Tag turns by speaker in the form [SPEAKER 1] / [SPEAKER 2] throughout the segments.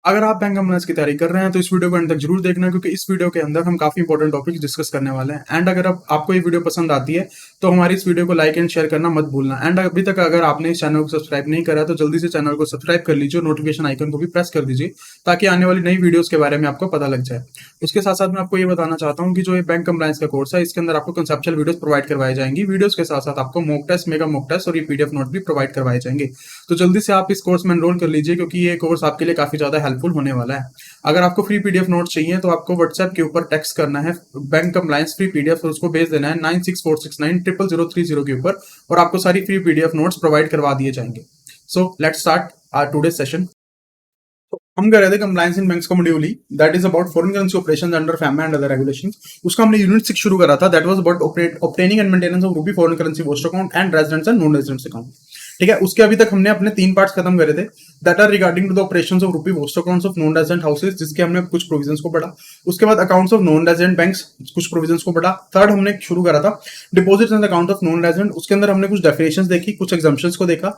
[SPEAKER 1] अगर आप bank employees की तैयारी कर रहे हैं तो इस वीडियो को अंत तक जरूर देखना, क्योंकि इस वीडियो के अंदर हम काफी इंपॉर्टेंट टॉपिक डिस्कस करने वाले हैं। एंड अगर आपको ये वीडियो पसंद आती है तो हमारी इस वीडियो को लाइक एंड शेयर करना मत भूलना। एंड अभी तक अगर आपने इस चैनल को सब्सक्राइब नहीं करा तो जल्दी से चैनल को सब्सक्राइब कर लीजिए, नोटिफिकेशन आइकन को भी प्रेस कर दीजिए ताकि आने वाली नई वीडियोस के बारे में आपको पता लग जाए। उसके साथ साथ मैं आपको ये बताना चाहता हूँ कि जो ये बैंक कंप्लायंस का कोर्स है इसके अंदर आपको कंसेप्चुअल वीडियोस प्रोवाइड करवाई जाएंगी। वीडियोस के साथ साथ आपको mock test, mega mock test और ये पीडीएफ नोट भी प्रोवाइड करवाए जाएंगे। तो जल्दी से आप इस कोर्स में एनरोल कर लीजिए, क्योंकि ये कोर्स आपके लिए काफी ज्यादा हेल्पफुल होने वाला है। अगर आपको फ्री पीडीएफ नोट चाहिए तो आपको व्हाट्सएप के ऊपर टेक्स्ट करना है बैंक कंप्लायंस फ्री पीडीएफ और उसको भेज देना है 9646900030 के ऊपर, और आपको सारी फ्री पीडीएफ नोट्स प्रोवाइड करवा दिए जाएंगे। So let's start our today session. हम कर रहे थे कंप्लायंस इन बैंक्स का module, that is about foreign currency operations under FEMA and other regulations. उसका हमने यूनिट 6 शुरू करा था, that was about obtaining and maintenance of rupee foreign currency post account and residents and non residents account. ठीक है, उसके अभी तक हमने अपने 3 पार्ट्स खत्म करे थे, that are regarding to the operations of rupee post accounts of non resident houses, जिसके हमने कुछ प्रोविजंस को पढ़ा। उसके बाद accounts of non resident banks, कुछ प्रोविजंस को पढ़ा। थर्ड हमने शुरू करा था deposits and account of non resident, उसके अंदर हमने कुछ डेफिनेशंस देखी, कुछ एग्जम्पशंस को देखा।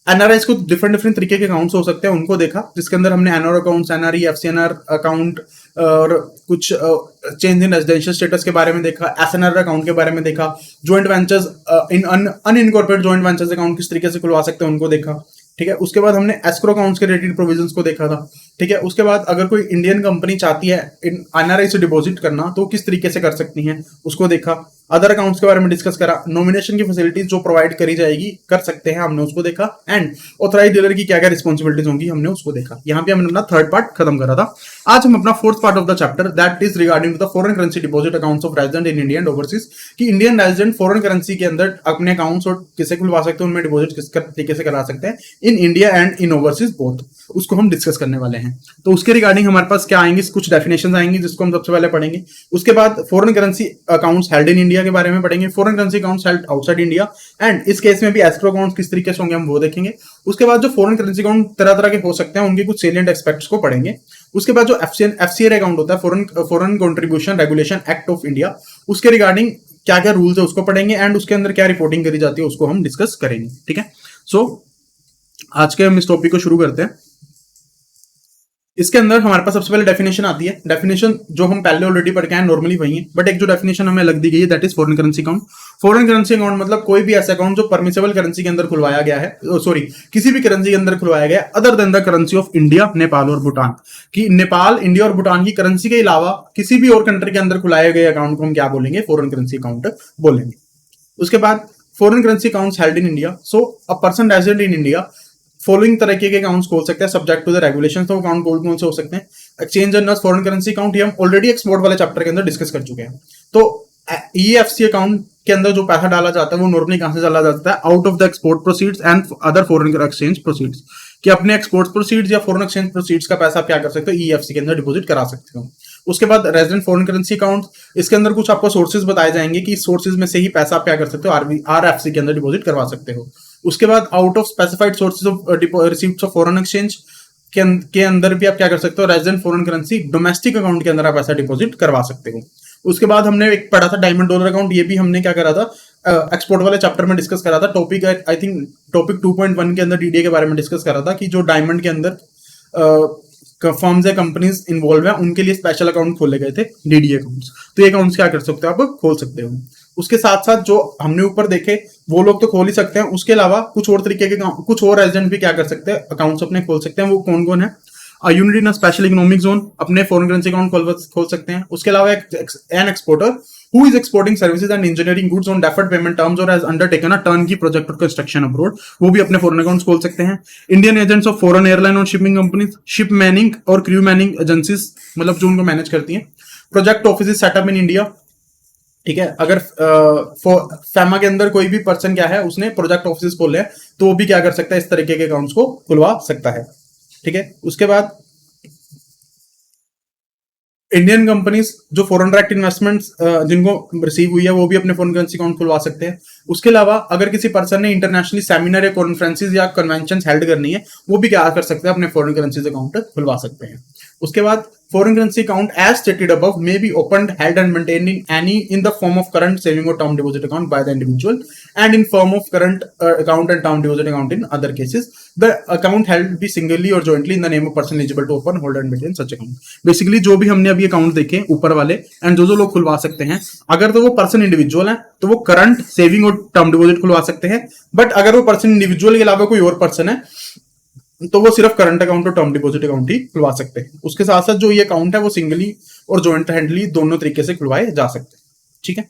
[SPEAKER 1] एनआरआईज को डिफरेंट डिफरेंट तरीके के अकाउंट्स हो सकते हैं उनको देखा, जिसके अंदर हमने NR accounts, NRE, FCNR account और कुछ चेंज इन रेजिडेंशियल स्टेटस के बारे में देखा, एसएनआर अकाउंट के बारे में देखा, joint ventures in unincorporate joint ventures account किस तरीके से खुलवा सकते हैं उनको देखा। ठीक है, उसके बाद हमने एस्क्रो अकाउंट्स के रिलेटेड प्रोविजंस को देखा था। ठीक है, उसके बाद अगर कोई इंडियन कंपनी चाहती है इन एनआरआई से डिपॉजिट करना तो किस तरीके से कर सकती है उसको देखा। अदर अकाउंट्स के बारे में डिस्कस करा। नॉमिनेशन की फैसिलिटीज जो प्रोवाइड करी जाएगी कर सकते हैं, हमने उसको देखा। एंड ऑथराइज डीलर की क्या क्या रिस्पॉन्सिबिलिटीज होंगी हमने उसको देखा। यहाँ पे हमने अपना थर्ड पार्ट खत्म करा था। आज हम अपना fourth part of the chapter, that is regarding to the foreign currency deposit accounts of resident in India and overseas, कि इंडियन रेजिडेंट फॉरेन करेंसी के अंदर अपने अकाउंट्स और किसे खुलवा सकते हैं, उनमें डिपॉजिट किस तरीके से करा सकते हैं इन India and in overseas both, उसको हम डिस्कस करने वाले हैं। तो उसके रिगार्डिंग हमारे पास क्या आएंगे, कुछ डेफिनेशन आएंगी जिसको हम सबसे पहले पढ़ेंगे। उसके बाद foreign currency accounts held in India के बारे में पढ़ेंगे, foreign currency accounts held outside India, and इस केस में भी एस्क्रो अकाउंट्स किस तरीके से होंगे हम वो देखेंगे। उसके बाद जो फॉरेन करेंसी अकाउंट तरह तरह के हो सकते हैं उनके कुछ सेलिएंट एस्पेक्ट्स को पढ़ेंगे। उसके बाद जो एफसीआर अकाउंट होता है, foreign contribution regulation act of India, उसके रिगार्डिंग क्या क्या रूल्स है उसको पढ़ेंगे, एंड उसके अंदर क्या रिपोर्टिंग करी जाती है उसको हम डिस्कस करेंगे। ठीक है, सो आज के हम इस टॉपिक को शुरू करते हैं। इसके अंदर हमारे पास सबसे पहले डेफिनेशन आती है। डेफिनेशन जो हम पहले ऑलरेडी पढ़ के आए नॉर्मली वही है, बट एक जो डेफिनेशन हमें लग दी गई है, that is foreign currency account. Foreign currency account मतलब कोई भी ऐसा अकाउंट जो परमिसेबल करेंसी के अंदर खुलवाया गया है, सॉरी किसी भी करेंसी के अंदर खुलवाया गया है other than the currency of India, Nepal और भूटान, कि नेपाल, इंडिया और भूटान की करेंसी के अलावा किसी भी और कंट्री के अंदर खुलाए गए अकाउंट को हम क्या बोलेंगे, फॉरेन करेंसी अकाउंट बोलेंगे। उसके बाद foreign currency accounts held in India, so a person resident in India following तरह के अकाउंट्स खोल सकते हैं सब्जेक्ट टू द रेगुलेशंस। तो अकाउंट कौन से हो सकते हैं, exchange and foreign currency account, ये हम ऑलरेडी एक्सपोर्ट वाले चैप्टर के अंदर डिस्कस कर चुके हैं। तो ईएफसी अकाउंट के अंदर जो पैसा डाला जाता है वो नॉर्मली कहां से डाला जाता है, out of the export proceeds and other foreign exchange proceeds, कि अपने एक्सपोर्ट प्रोसीड्स या फॉरेन एक्सचेंज प्रोसीड्स का पैसा आप क्या कर सकते हो, ईएफसी के अंदर डिपॉजिट करा सकते हो। उसके बाद रेजिडेंट फॉरेन करेंसी अकाउंट, इसके अंदर कुछ आपको सोर्सेज बताए जाएंगे कि सोर्सेज में से ही पैसा आप क्या कर सकते हो, आरएफसी के अंदर डिपॉजिट करवा सकते हो। उसके बाद out of specified sources of receipts of foreign exchange के अंदर भी आप क्या कर सकते हो, resident foreign currency domestic account के अंदर आप पैसा डिपॉजिट करवा सकते हो। उसके बाद हमने एक पढ़ा था डायमंड डॉलर अकाउंट, ये भी हमने क्या करा था, एक्सपोर्ट वाले चैप्टर में डिस्कस करा था। टॉपिक आई थिंक टॉपिक 2.1 के अंदर डीडीए के बारे में डिस्कस करा था कि जो डायमंड के अंदर फर्म्स या कंपनीज इन्वॉल्व है उनके लिए स्पेशल अकाउंट खोले गए थे, डीडीए अकाउंट्स। तो ये अकाउंट्स क्या कर सकते हो, आप खोल सकते हो। उसके साथ साथ जो हमने ऊपर देखे वो लोग तो खोल ही सकते हैं, उसके अलावा कुछ और तरीके के कुछ और रेजिडेंट भी क्या कर सकते हैं, अकाउंट्स अपने खोल सकते हैं। वो कौन कौन है, unit in special economic zone अपने फॉरेन करेंसी अकाउंट खोल सकते हैं। उसके अलावा an exporter who is exporting services and engineering goods on deferred payment terms or has undertaken a turnkey project or construction abroad, वो भी अपने फॉरेन अकाउंट्स खोल सकते हैं। Indian agents of foreign airline और शिपिंग कंपनीज, शिप मैनिंग और crew Manning agencies, मतलब जो उनको मैनेज करती हैं। Project office setup in India, ठीक है, अगर फैमा के अंदर कोई भी पर्सन क्या है उसने प्रोजेक्ट ऑफिस खोले हैं तो वो भी क्या कर सकता है, इस तरीके के अकाउंट्स को खुलवा सकता है। ठीक है, उसके बाद इंडियन कंपनीज जो फॉरेन डायरेक्ट इन्वेस्टमेंट्स जिनको रिसीव हुई है वो भी अपने फॉरेन करेंसी अकाउंट खुलवा सकते हैं। उसके अलावा अगर किसी पर्सन ने इंटरनेशनली सेमिनार या कॉन्फ्रेंसेज या कन्वेंशन हेल्ड करनी है वो भी क्या कर सकते हैं, अपने फॉरेन करेंसी अकाउंट खुलवा सकते हैं। उसके बाद Foreign currency account as stated above may be opened, held and maintained in the form of current saving or term deposit account by the individual and in form of current account and term deposit account in other cases. The account held be singly or jointly in the name of person eligible to open, hold and maintain such account. Basically जो भी हमने अभी account देखे ऊपर वाले and जो लोग खुलवा सकते हैं, अगर तो वो पर्सन इंडिविजुअल है तो वो करंट सेविंग और टर्म डिपॉजिट खुलवा सकते हैं, बट अगर वो पर्सन इंडिविजुअल के अलावा कोई और पर्सन है तो वो सिर्फ करंट अकाउंट और टर्म डिपॉजिट अकाउंट ही खुलवा सकते हैं। उसके साथ साथ जो ये अकाउंट है वो सिंगली और जॉइंट हैंडली दोनों तरीके से खुलवाए जा सकते हैं। ठीक है,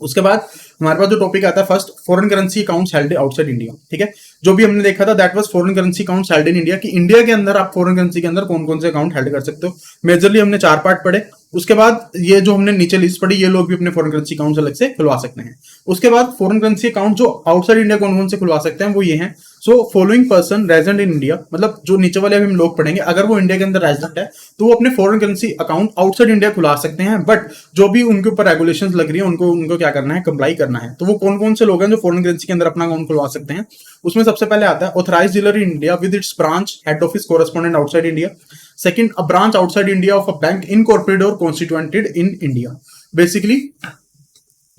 [SPEAKER 1] उसके बाद हमारे पास जो टॉपिक आता है first, foreign currency accounts held outside India. ठीक है, जो भी हमने देखा था that was foreign currency accounts held in India, कि इंडिया के अंदर आप फॉरेन करेंसी के अंदर कौन कौन से अकाउंट हेल्ड कर सकते हो। मेजरली हमने 4 पार्ट पढ़े। उसके बाद ये जो हमने नीचे लिस्ट पढ़ी, ये लोग भी अपने फॉरेन करेंसी अकाउंट अलग से खुलवा सकते हैं। उसके बाद फॉरेन करेंसी अकाउंट जो आउटसाइड इंडिया कौन कौन से खुलवा सकते हैं वो ये हैं। So following person resident in India, मतलब जो नीचे वाले अभी हम लोग पढ़ेंगे, अगर वो इंडिया के अंदर रेजिडेंट है तो वो अपने foreign currency account outside India खुला सकते हैं, बट जो भी उनके ऊपर रेगुलेशंस लग रही है उनको क्या करना है, कंप्लाई करना है। तो वो कौन कौन से लोग हैं जो फॉरेन करेंसी के अंदर अपना अकाउंट खुलवा सकते हैं। उसमें सबसे पहले आता है authorised dealer in India with its branch head office correspondent outside India. Second, a branch outside India of a bank incorporated और कॉन्स्टिट्यूएंटेड इन इंडिया। बेसिकली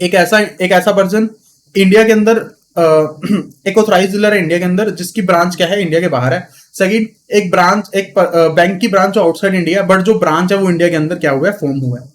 [SPEAKER 1] एक ऐसा पर्सन इंडिया के अंदर एक ऑथराइज्ड डीलर है इंडिया के अंदर जिसकी ब्रांच क्या है, इंडिया के बाहर है। सेकंड, एक बैंक की ब्रांच आउटसाइड इंडिया, बट जो ब्रांच है वो इंडिया के अंदर क्या हुआ है, फॉर्म हुआ है,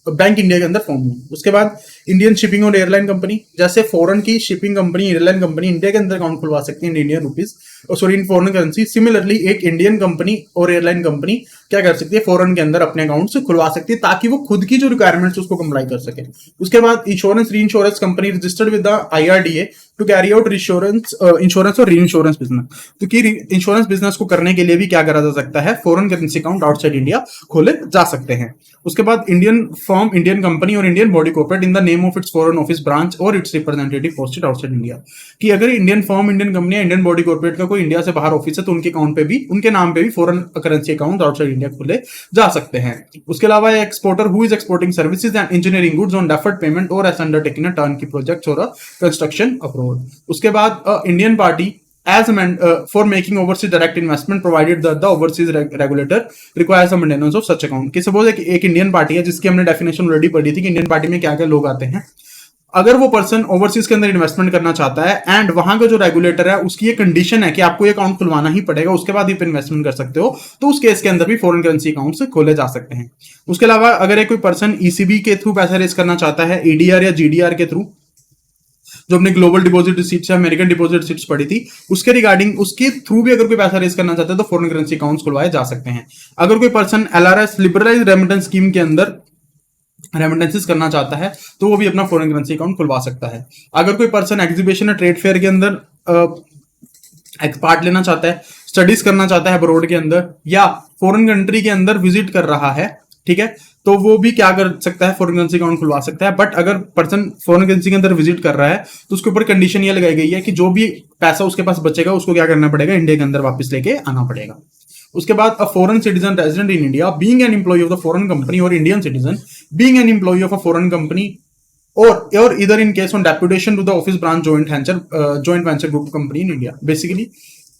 [SPEAKER 1] बैंक इंडिया के अंदर फॉर्म हुई। उसके बाद इंडियन शिपिंग और एयरलाइन कंपनी, जैसे फॉरेन की shipping company, airline company India के अंदर अकाउंट खुलवा सकती है इंडियन रुपीज, सॉरी इन फॉरेन करेंसी। सिमिलरली एक इंडियन कंपनी और एयरलाइन कंपनी क्या कर सकती है, फॉरेन के अंदर अपने अकाउंट से खुलवा सकती है ताकि वो खुद की जो रिक्वायरमेंट्स उसको कंप्लाई कर सके। उसके बाद insurance reinsurance company registered with the IRDA to carry out insurance और री इंश्योरेंस बिजनेस। तो कि इंश्योरेंस बिजनेस को करने के लिए भी क्या करा जा सकता है, foreign currency account outside India खोले जा सकते हैं। उसके बाद इंडियन फर्म, इंडियन कंपनी और Indian body corporate in the name of its foreign office branch और its representative posted outside India, कि अगर Indian firm, Indian company, Indian body corporate का कोई इंडिया से बाहर ऑफिस है तो उनके अकाउंट पे भी, उनके नाम पे भी foreign currency account outside India खोले जा सकते हैं। उसके अलावा exporter who is exporting services and engineering goods on deferred payment और as undertaking a turnkey projects और अ कंस्ट्रक्शन अब्रॉड। उसके बाद Indian party as for making overseas direct investment provided that the overseas regulator requires a maintenance of such account। कि suppose एक Indian party है जिसकी हमने definition already पढ़ी थी कि इंडियन पार्टी में क्या क्या लोग आते हैं। अगर वो पर्सन ओवरसीज के अंदर इन्वेस्टमेंट करना चाहता है एंड वहां का जो रेगुलेटर है उसकी ये कंडीशन है कि आपको ये अकाउंट खुलवाना ही पड़ेगा, उसके बाद ही इन्वेस्टमेंट कर सकते हो, तो उस केस के अंदर भी फॉरेन करेंसी अकाउंट से खोले जा सकते हैं। उसके अलावा अगर एक कोई पर्सन ECB के थ्रू पैसा रेज करना चाहता है, EDR या GDR के थ्रू, जो अपने ग्लोबल डिपॉजिट रिसीट्स या अमेरिकन डिपॉजिट रिसीट्स पड़ी थी उसके रिगार्डिंग, उसके थ्रू भी अगर कोई पैसा रेज करना चाहता है तो फॉरेन करेंसी अकाउंट्स खुलवाए जा सकते हैं। अगर कोई person LRS liberalised remittance scheme के अंदर रेमिटेंसेस करना चाहता है तो वो भी अपना फॉरेन करेंसी अकाउंट खुलवा सकता है। अगर कोई पर्सन एग्जीबिशन या ट्रेड फेयर के अंदर एक पार्ट लेना चाहता है, स्टडीज करना चाहता है अब्रॉड के अंदर या फॉरेन कंट्री के अंदर विजिट कर रहा है, ठीक है, तो वो भी क्या कर सकता है, फॉरेन करेंसी अकाउंट खुलवा सकता है। बट अगर पर्सन फॉरेन करेंसी के अंदर विजिट कर रहा है तो उसके ऊपर कंडीशन ये लगाई गई है कि जो भी पैसा उसके पास बचेगा उसको क्या करना पड़ेगा, इंडिया के अंदर वापस लेके आना पड़ेगा। उसके बाद a foreign citizen resident in India being an employ of the foreign company और Indian citizen being an employ of a foreign company और इधर in case on deputation to the office branch joint venture group company in India. Basically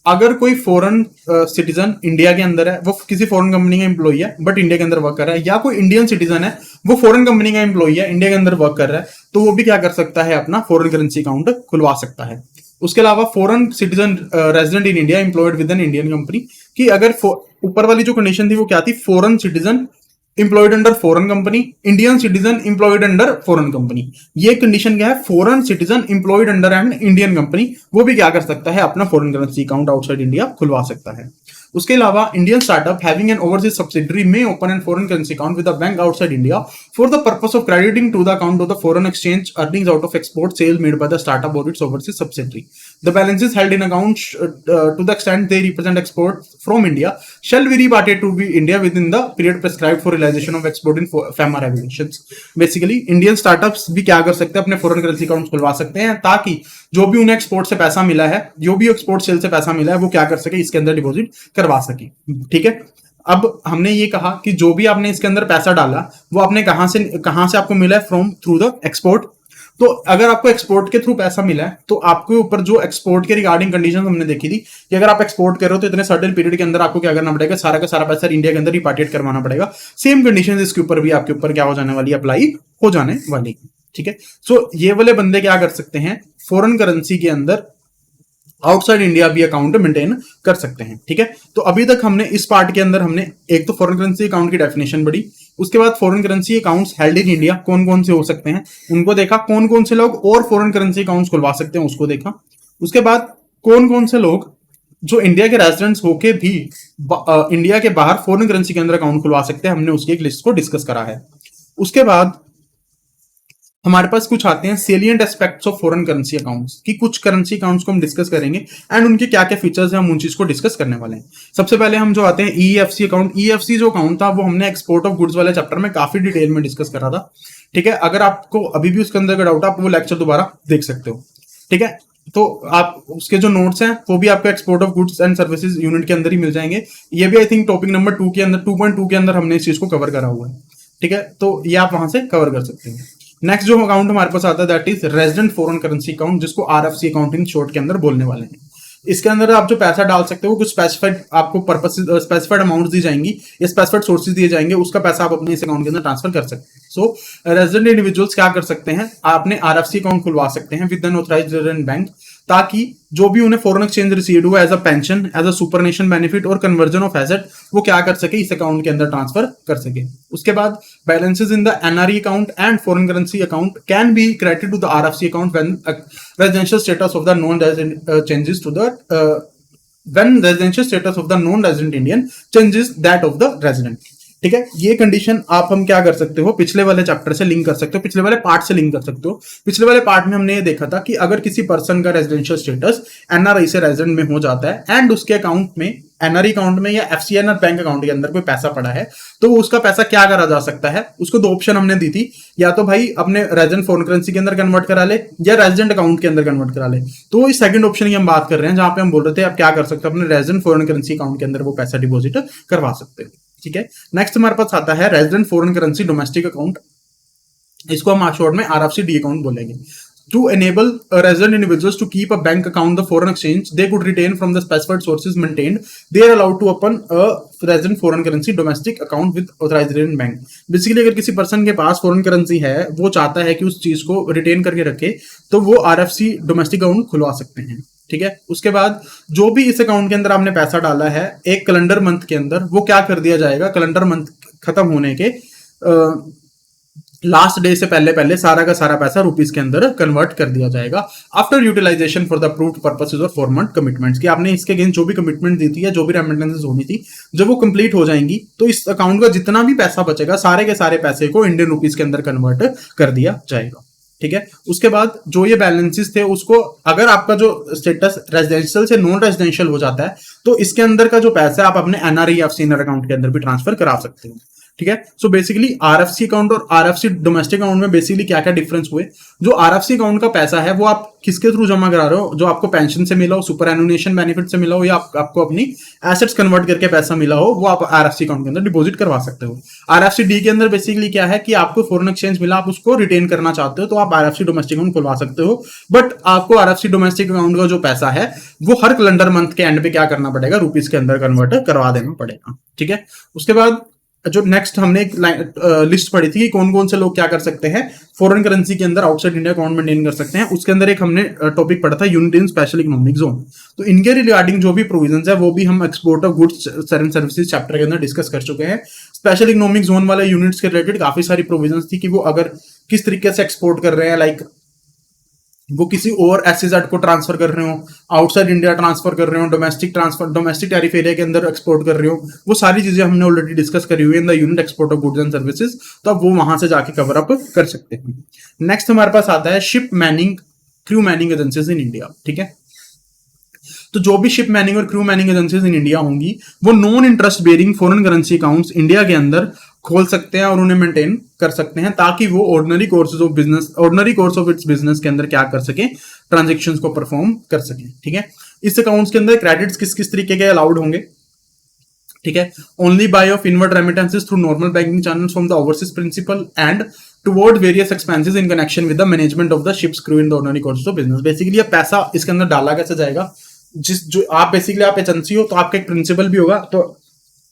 [SPEAKER 1] अगर कोई foreign citizen India के अंदर है, वो किसी फॉरेन कंपनी का एम्प्लॉय है बट इंडिया के अंदर वर्क कर रहा है, या कोई इंडियन सिटीजन है वो फॉरेन कंपनी का एम्प्लॉय है, इंडिया के अंदर वर्क कर रहा है, तो वो भी क्या कर सकता है, अपना फॉरेन करेंसी अकाउंट खुलवा सकता है। उसके अलावा foreign citizen resident in India employed with N Indian company, कि अगर ऊपर वाली जो कंडीशन थी वो क्या थी, foreign citizen employed under foreign company, Indian citizen employed under foreign company. ये कंडीशन क्या है, foreign citizen employed under an Indian company, वो भी क्या कर सकता है, अपना foreign currency account outside India खुलवा सकता है। उसके अलावा Indian startup having an overseas subsidiary में open an foreign currency account with a bank outside India for the purpose of crediting to the account of the foreign exchange earnings out of export sale made by the startup और its overseas subsidiary. The balances held in accounts to the extent they represent export from India shall be repatriated to be India within the period prescribed for realization of export in FEMA regulations। Basically Indian startups भी क्या कर सकते हैं, अपने foreign currency accounts खुलवा सकते हैं ताकि जो भी उन्हें एक्सपोर्ट से पैसा मिला है, जो भी एक्सपोर्ट सेल से पैसा मिला है, वो क्या कर सके, इसके अंदर डिपॉजिट करवा सके। ठीक है, अब हमने ये कहा कि जो भी आपने इसके अंदर पैसा डाला वो आपने कहां से आपको मिला है, फ्रॉम थ्रू द एक्सपोर्ट। तो अगर आपको एक्सपोर्ट के थ्रू पैसा मिला है तो आपके ऊपर जो एक्सपोर्ट के रिगार्डिंग कंडीशन हमने देखी थी कि अगर आप एक्सपोर्ट कर रहे हो तो इतने सर्टेन पीरियड के अंदर आपको क्या करना पड़ेगा, सारा का सारा पैसा इंडिया के अंदर रिपार्टेट करवाना पड़ेगा। सेम कंडीशन इसके ऊपर भी आपके ऊपर क्या हो जाने वाली, अप्लाई हो जाने वाली। ठीक है, सो ये वाले बंदे क्या कर सकते हैं, फॉरेन करेंसी के अंदर आउटसाइड इंडिया भी अकाउंट मेंटेन कर सकते हैं। ठीक है, तो अभी तक हमने इस पार्ट के अंदर हमने एक तो फॉरेन करेंसी अकाउंट की डेफिनेशन बढ़ी, उसके बाद foreign currency accounts held in India कौन कौन से हो सकते हैं उनको देखा, कौन कौन से लोग और फॉरेन करेंसी अकाउंट्स खुलवा सकते हैं उसको देखा, उसके बाद कौन कौन से लोग जो इंडिया के रेजिडेंट्स होके भी इंडिया के बाहर फॉरेन करेंसी के अंदर अकाउंट खुलवा सकते हैं, हमने उसकी एक लिस्ट को डिस्कस करा है। उसके बाद हमारे पास कुछ आते हैं salient aspects of foreign currency accounts की, कुछ करेंसी अकाउंट्स को हम डिस्कस करेंगे एंड उनके क्या क्या फीचर्स हैं, हम उन चीज को डिस्कस करने वाले हैं। सबसे पहले हम जो आते हैं ईएफसी अकाउंट। ईएफसी जो अकाउंट था वो हमने एक्सपोर्ट ऑफ गुड्स वाले चैप्टर में काफी डिटेल में डिस्कस करा था। ठीक है, अगर आपको अभी भी उसके अंदर का डाउट है आप वो लेक्चर दोबारा देख सकते हो। ठीक है, तो आप उसके जो नोट्स हैं वो भी आपको export of goods and services unit के अंदर ही मिल जाएंगे। ये भी आई थिंक टॉपिक नंबर 2 के अंदर 2.2 के अंदर हमने इस चीज को कवर करा हुआ है। ठीक है, तो ये आप वहां से कवर कर सकते हैं। नेक्स्ट जो अकाउंट हमारे पास आता है that is resident foreign currency account, जिसको आरएफसी अकाउंट इन शॉर्ट के अंदर बोलने वाले हैं। इसके अंदर आप जो पैसा डाल सकते हो कुछ स्पेसिफाइड आपको पर्पस स्पेसिफाइड अमाउंट दी जाएंगी या स्पेसिफाइड सोर्सेज दिए जाएंगे, उसका पैसा आप अपने इस अकाउंट के अंदर ट्रांसफर कर सकते हैं। सो रेजिडेंट इंडिविजुअल्स क्या कर सकते हैं, आपने आरएफसी अकाउंट खुलवा सकते हैं with an authorised resident bank, ताकि जो भी उन्हें फॉरेन एक्सचेंज रिसीव्ड हुआ as a pension, as a superannuation benefit और कन्वर्जन ऑफ एसेट, वो क्या कर सके, इस अकाउंट के अंदर ट्रांसफर कर सके। उसके बाद balances in the NRE account and foreign currency account can be credited to the RFC account when residential status of the non resident changes to the when residential status of the non-resident Indian changes that of the resident। ठीक है, ये condition आप हम क्या कर सकते हो, पिछले वाले चैप्टर से लिंक कर सकते हो, पिछले वाले पार्ट से लिंक कर सकते हो। पिछले वाले पार्ट में हमने ये देखा था कि अगर किसी पर्सन का रेजिडेंशियल स्टेटस एनआरआई से रेजिडेंट में हो जाता है एंड उसके अकाउंट में, एनआरई अकाउंट में या एफसीएनआर बैंक अकाउंट के अंदर कोई पैसा पड़ा है, तो उसका पैसा क्या करा जा सकता है। उसको दो ऑप्शन हमने दी थी, या तो भाई अपने रेजिडेंट फॉरेन करेंसी के अंदर कन्वर्ट करा ले या रेजिडेंट अकाउंट के अंदर कन्वर्ट करा ले। तो इस सेकंड ऑप्शन की हम बात कर रहे हैं, जहां पे हम बोल रहे थे आप क्या कर सकते हो, अपने रेजिडेंट फॉरेन करेंसी अकाउंट के अंदर वो पैसा डिपॉजिट करवा सकते हो। ठीक है, नेक्स्ट हमारे पास आता है resident foreign currency domestic account, इसको हम शॉर्ट में आरएफसी अकाउंट बोलेंगे। To enable resident individuals to keep a bank account the foreign exchange they could retain from the specified sources maintained, they are allowed to open a resident foreign currency domestic account with authorized resident bank। Basically अगर किसी person के पास foreign currency है, वो चाहता है कि उस चीज को रिटेन करके रखे, तो वो आरएफसी डोमेस्टिक अकाउंट खुलवा सकते हैं। ठीक है, उसके बाद जो भी इस अकाउंट के अंदर आपने पैसा डाला है एक कैलेंडर मंथ के अंदर, वो क्या कर दिया जाएगा, कैलेंडर मंथ खत्म होने के लास्ट डे से पहले पहले सारा का सारा पैसा रुपीस के अंदर कन्वर्ट कर दिया जाएगा after utilisation for the approved purposes और फॉर्मेट कमिटमेंट्स, कि आपने इसके अगेंस्ट जो भी कमिटमेंट दी थी या जो भी रेमिटेंसेस होनी थी, जब वो कंप्लीट हो जाएंगी तो इस अकाउंट का जितना भी पैसा बचेगा सारे के सारे पैसे को इंडियन रुपीस के अंदर कन्वर्ट कर दिया जाएगा। ठीक है, उसके बाद जो ये बैलेंसेस थे उसको, अगर आपका जो स्टेटस रेजिडेंशियल से नॉन रेजिडेंशियल हो जाता है तो इसके अंदर का जो पैसा है आप अपने एनआरई या एफसीएनआर अकाउंट के अंदर भी ट्रांसफर करा सकते हो। ठीक है, सो बेसिकली आरएफसी अकाउंट और आरएफसी डोमेस्टिक अकाउंट में बेसिकली क्या क्या डिफरेंस हुए, जो आरएफसी अकाउंट का पैसा है वो आप किसके थ्रू जमा करा रहे हो, जो आपको पेंशन से मिला हो, सुपर एनुनेशन बेनिफिट से मिला हो, या आपको अपनी एसेट्स कन्वर्ट करके पैसा मिला हो, वो आप आरएफसी अकाउंट के अंदर डिपॉजिट करवा सकते हो। आरएफसी डी के अंदर बेसिकली क्या है कि आपको फॉरेन एक्सचेंज मिला, आप उसको रिटेन करना चाहते हो तो आप आरएफसी डोमेस्टिक अकाउंट खुलवा सकते हो, बट आपको आरएफसी डोमेस्टिक अकाउंट का जो पैसा है वो हर कैलेंडर मंथ के एंड पे क्या करना पड़ेगा, रुपीस के अंदर कन्वर्ट करवा देना पड़ेगा। ठीक है, उसके बाद जो नेक्स्ट हमने एक लिस्ट पढ़ी थी कि कौन कौन से लोग क्या कर सकते हैं फॉरेन करेंसी के अंदर आउटसाइड इंडिया अकाउंट मेंटेन कर सकते हैं, उसके अंदर एक हमने टॉपिक पढ़ा था unit in special economic zone. तो इनके रिगार्डिंग जो भी प्रोविजंस है वो भी हम export of goods and services chapter के अंदर डिस्कस कर चुके हैं। स्पेशल इकोनॉमिक जोन वाले यूनिट्स के रिलेटेड काफी सारी प्रोविजंस थी कि वो अगर किस तरीके से एक्सपोर्ट कर रहे हैं, लाइक वो किसी और एसईजेड को ट्रांसफर कर रहे हो, आउटसाइड इंडिया ट्रांसफर कर रहे हो, डोमेस्टिक टैरिफ एरिया के अंदर एक्सपोर्ट कर रहे हो, वो सारी चीजें हमने ऑलरेडी डिस्कस करी हुई है in the unit export of goods and services, तो आप वो वहां से जाके कवर अप कर सकते हैं। नेक्स्ट हमारे पास आता है ship Manning crew Manning agencies in India. ठीक है, तो जो भी शिप मैनिंग और crew Manning agencies in India होंगी वो non interest bearing foreign currency accounts India के अंदर खोल सकते हैं और उन्हें मेंटेन कर सकते हैं, ताकि वो ordinary course of its business के अंदर क्या कर सके, ट्रांजेक्शंस को परफॉर्म कर सके। ठीक है, इस अकाउंट्स के अंदर क्रेडिट्स किस किस तरीके के अलाउड होंगे। ठीक है, only by of inward remittances through normal banking channels from the overseas principal and toward various expenses in connection with the management of the ships crew in the ordinary course of business. Basically ये पैसा इसके अंदर डाला कैसे जाएगा, जो आप basically आप एजेंसी हो तो आपका एक प्रिंसिपल भी होगा, तो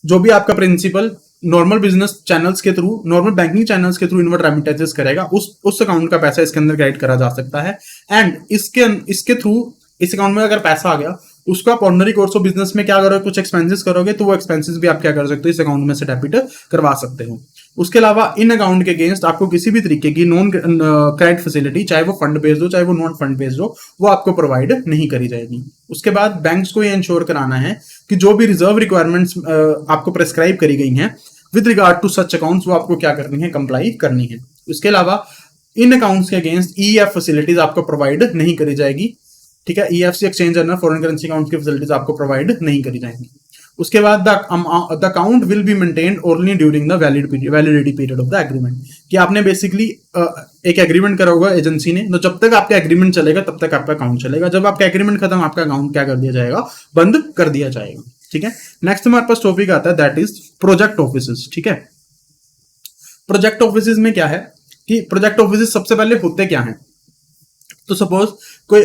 [SPEAKER 1] जो भी आपका प्रिंसिपल नॉर्मल बिजनेस चैनल्स के थ्रू, नॉर्मल बैंकिंग चैनल्स के थ्रू इनवर्ट रेमिटेंसेस करेगा, उस अकाउंट का पैसा इसके अंदर क्रेडिट करा जा सकता है। एंड इसके थ्रू इस अकाउंट में अगर पैसा आ गया, उसको आप ऑर्डिनरी कोर्स ऑफ बिजनेस में क्या करोगे, कुछ एक्सपेंसेस करोगे, तो वो एक्सपेंसेस भी आप क्या कर सकते हो, इस अकाउंट में से डेबिट करवा सकते हो। उसके अलावा इन अकाउंट के अगेंस्ट आपको किसी भी तरीके की नॉन क्रेडिट फैसिलिटी, चाहे वो फंड बेस्ड हो चाहे वो नॉन फंड बेस्ड हो, वो आपको प्रोवाइड नहीं करी जाएगी। उसके बाद बैंक्स को ये इंश्योर कराना है कि जो भी रिजर्व रिक्वायरमेंट्स आपको प्रेस्क्राइब करी गई हैं with regard to such accounts, वो आपको क्या करनी है, कंप्लाई करनी है। उसके अलावा इन अकाउंट्स के अगेंस्ट ईएफ फैसिलिटीज आपको प्रोवाइड नहीं करी जाएगी। ठीक है, EFC exchange general foreign currency account की फैसिलिटीज आपको प्रोवाइड नहीं करी जाएंगी। उसके बाद the account will be maintained only during the validity period of the agreement, कि आपने बेसिकली एक एग्रीमेंट करा होगा एजेंसी ने, तो जब तक आपका एग्रीमेंट चलेगा तब तक आपका अकाउंट चलेगा। जब आपका एग्रीमेंट खत्म, आपका अकाउंट क्या कर दिया जाएगा, बंद कर दिया जाएगा। ठीक है, नेक्स्ट हमारे पास टॉपिक आता है दैट इज प्रोजेक्ट ऑफिसेस। ठीक है, प्रोजेक्ट ऑफिसेस में क्या है कि प्रोजेक्ट ऑफिसेस सबसे पहले होते क्या हैं, तो सपोज कोई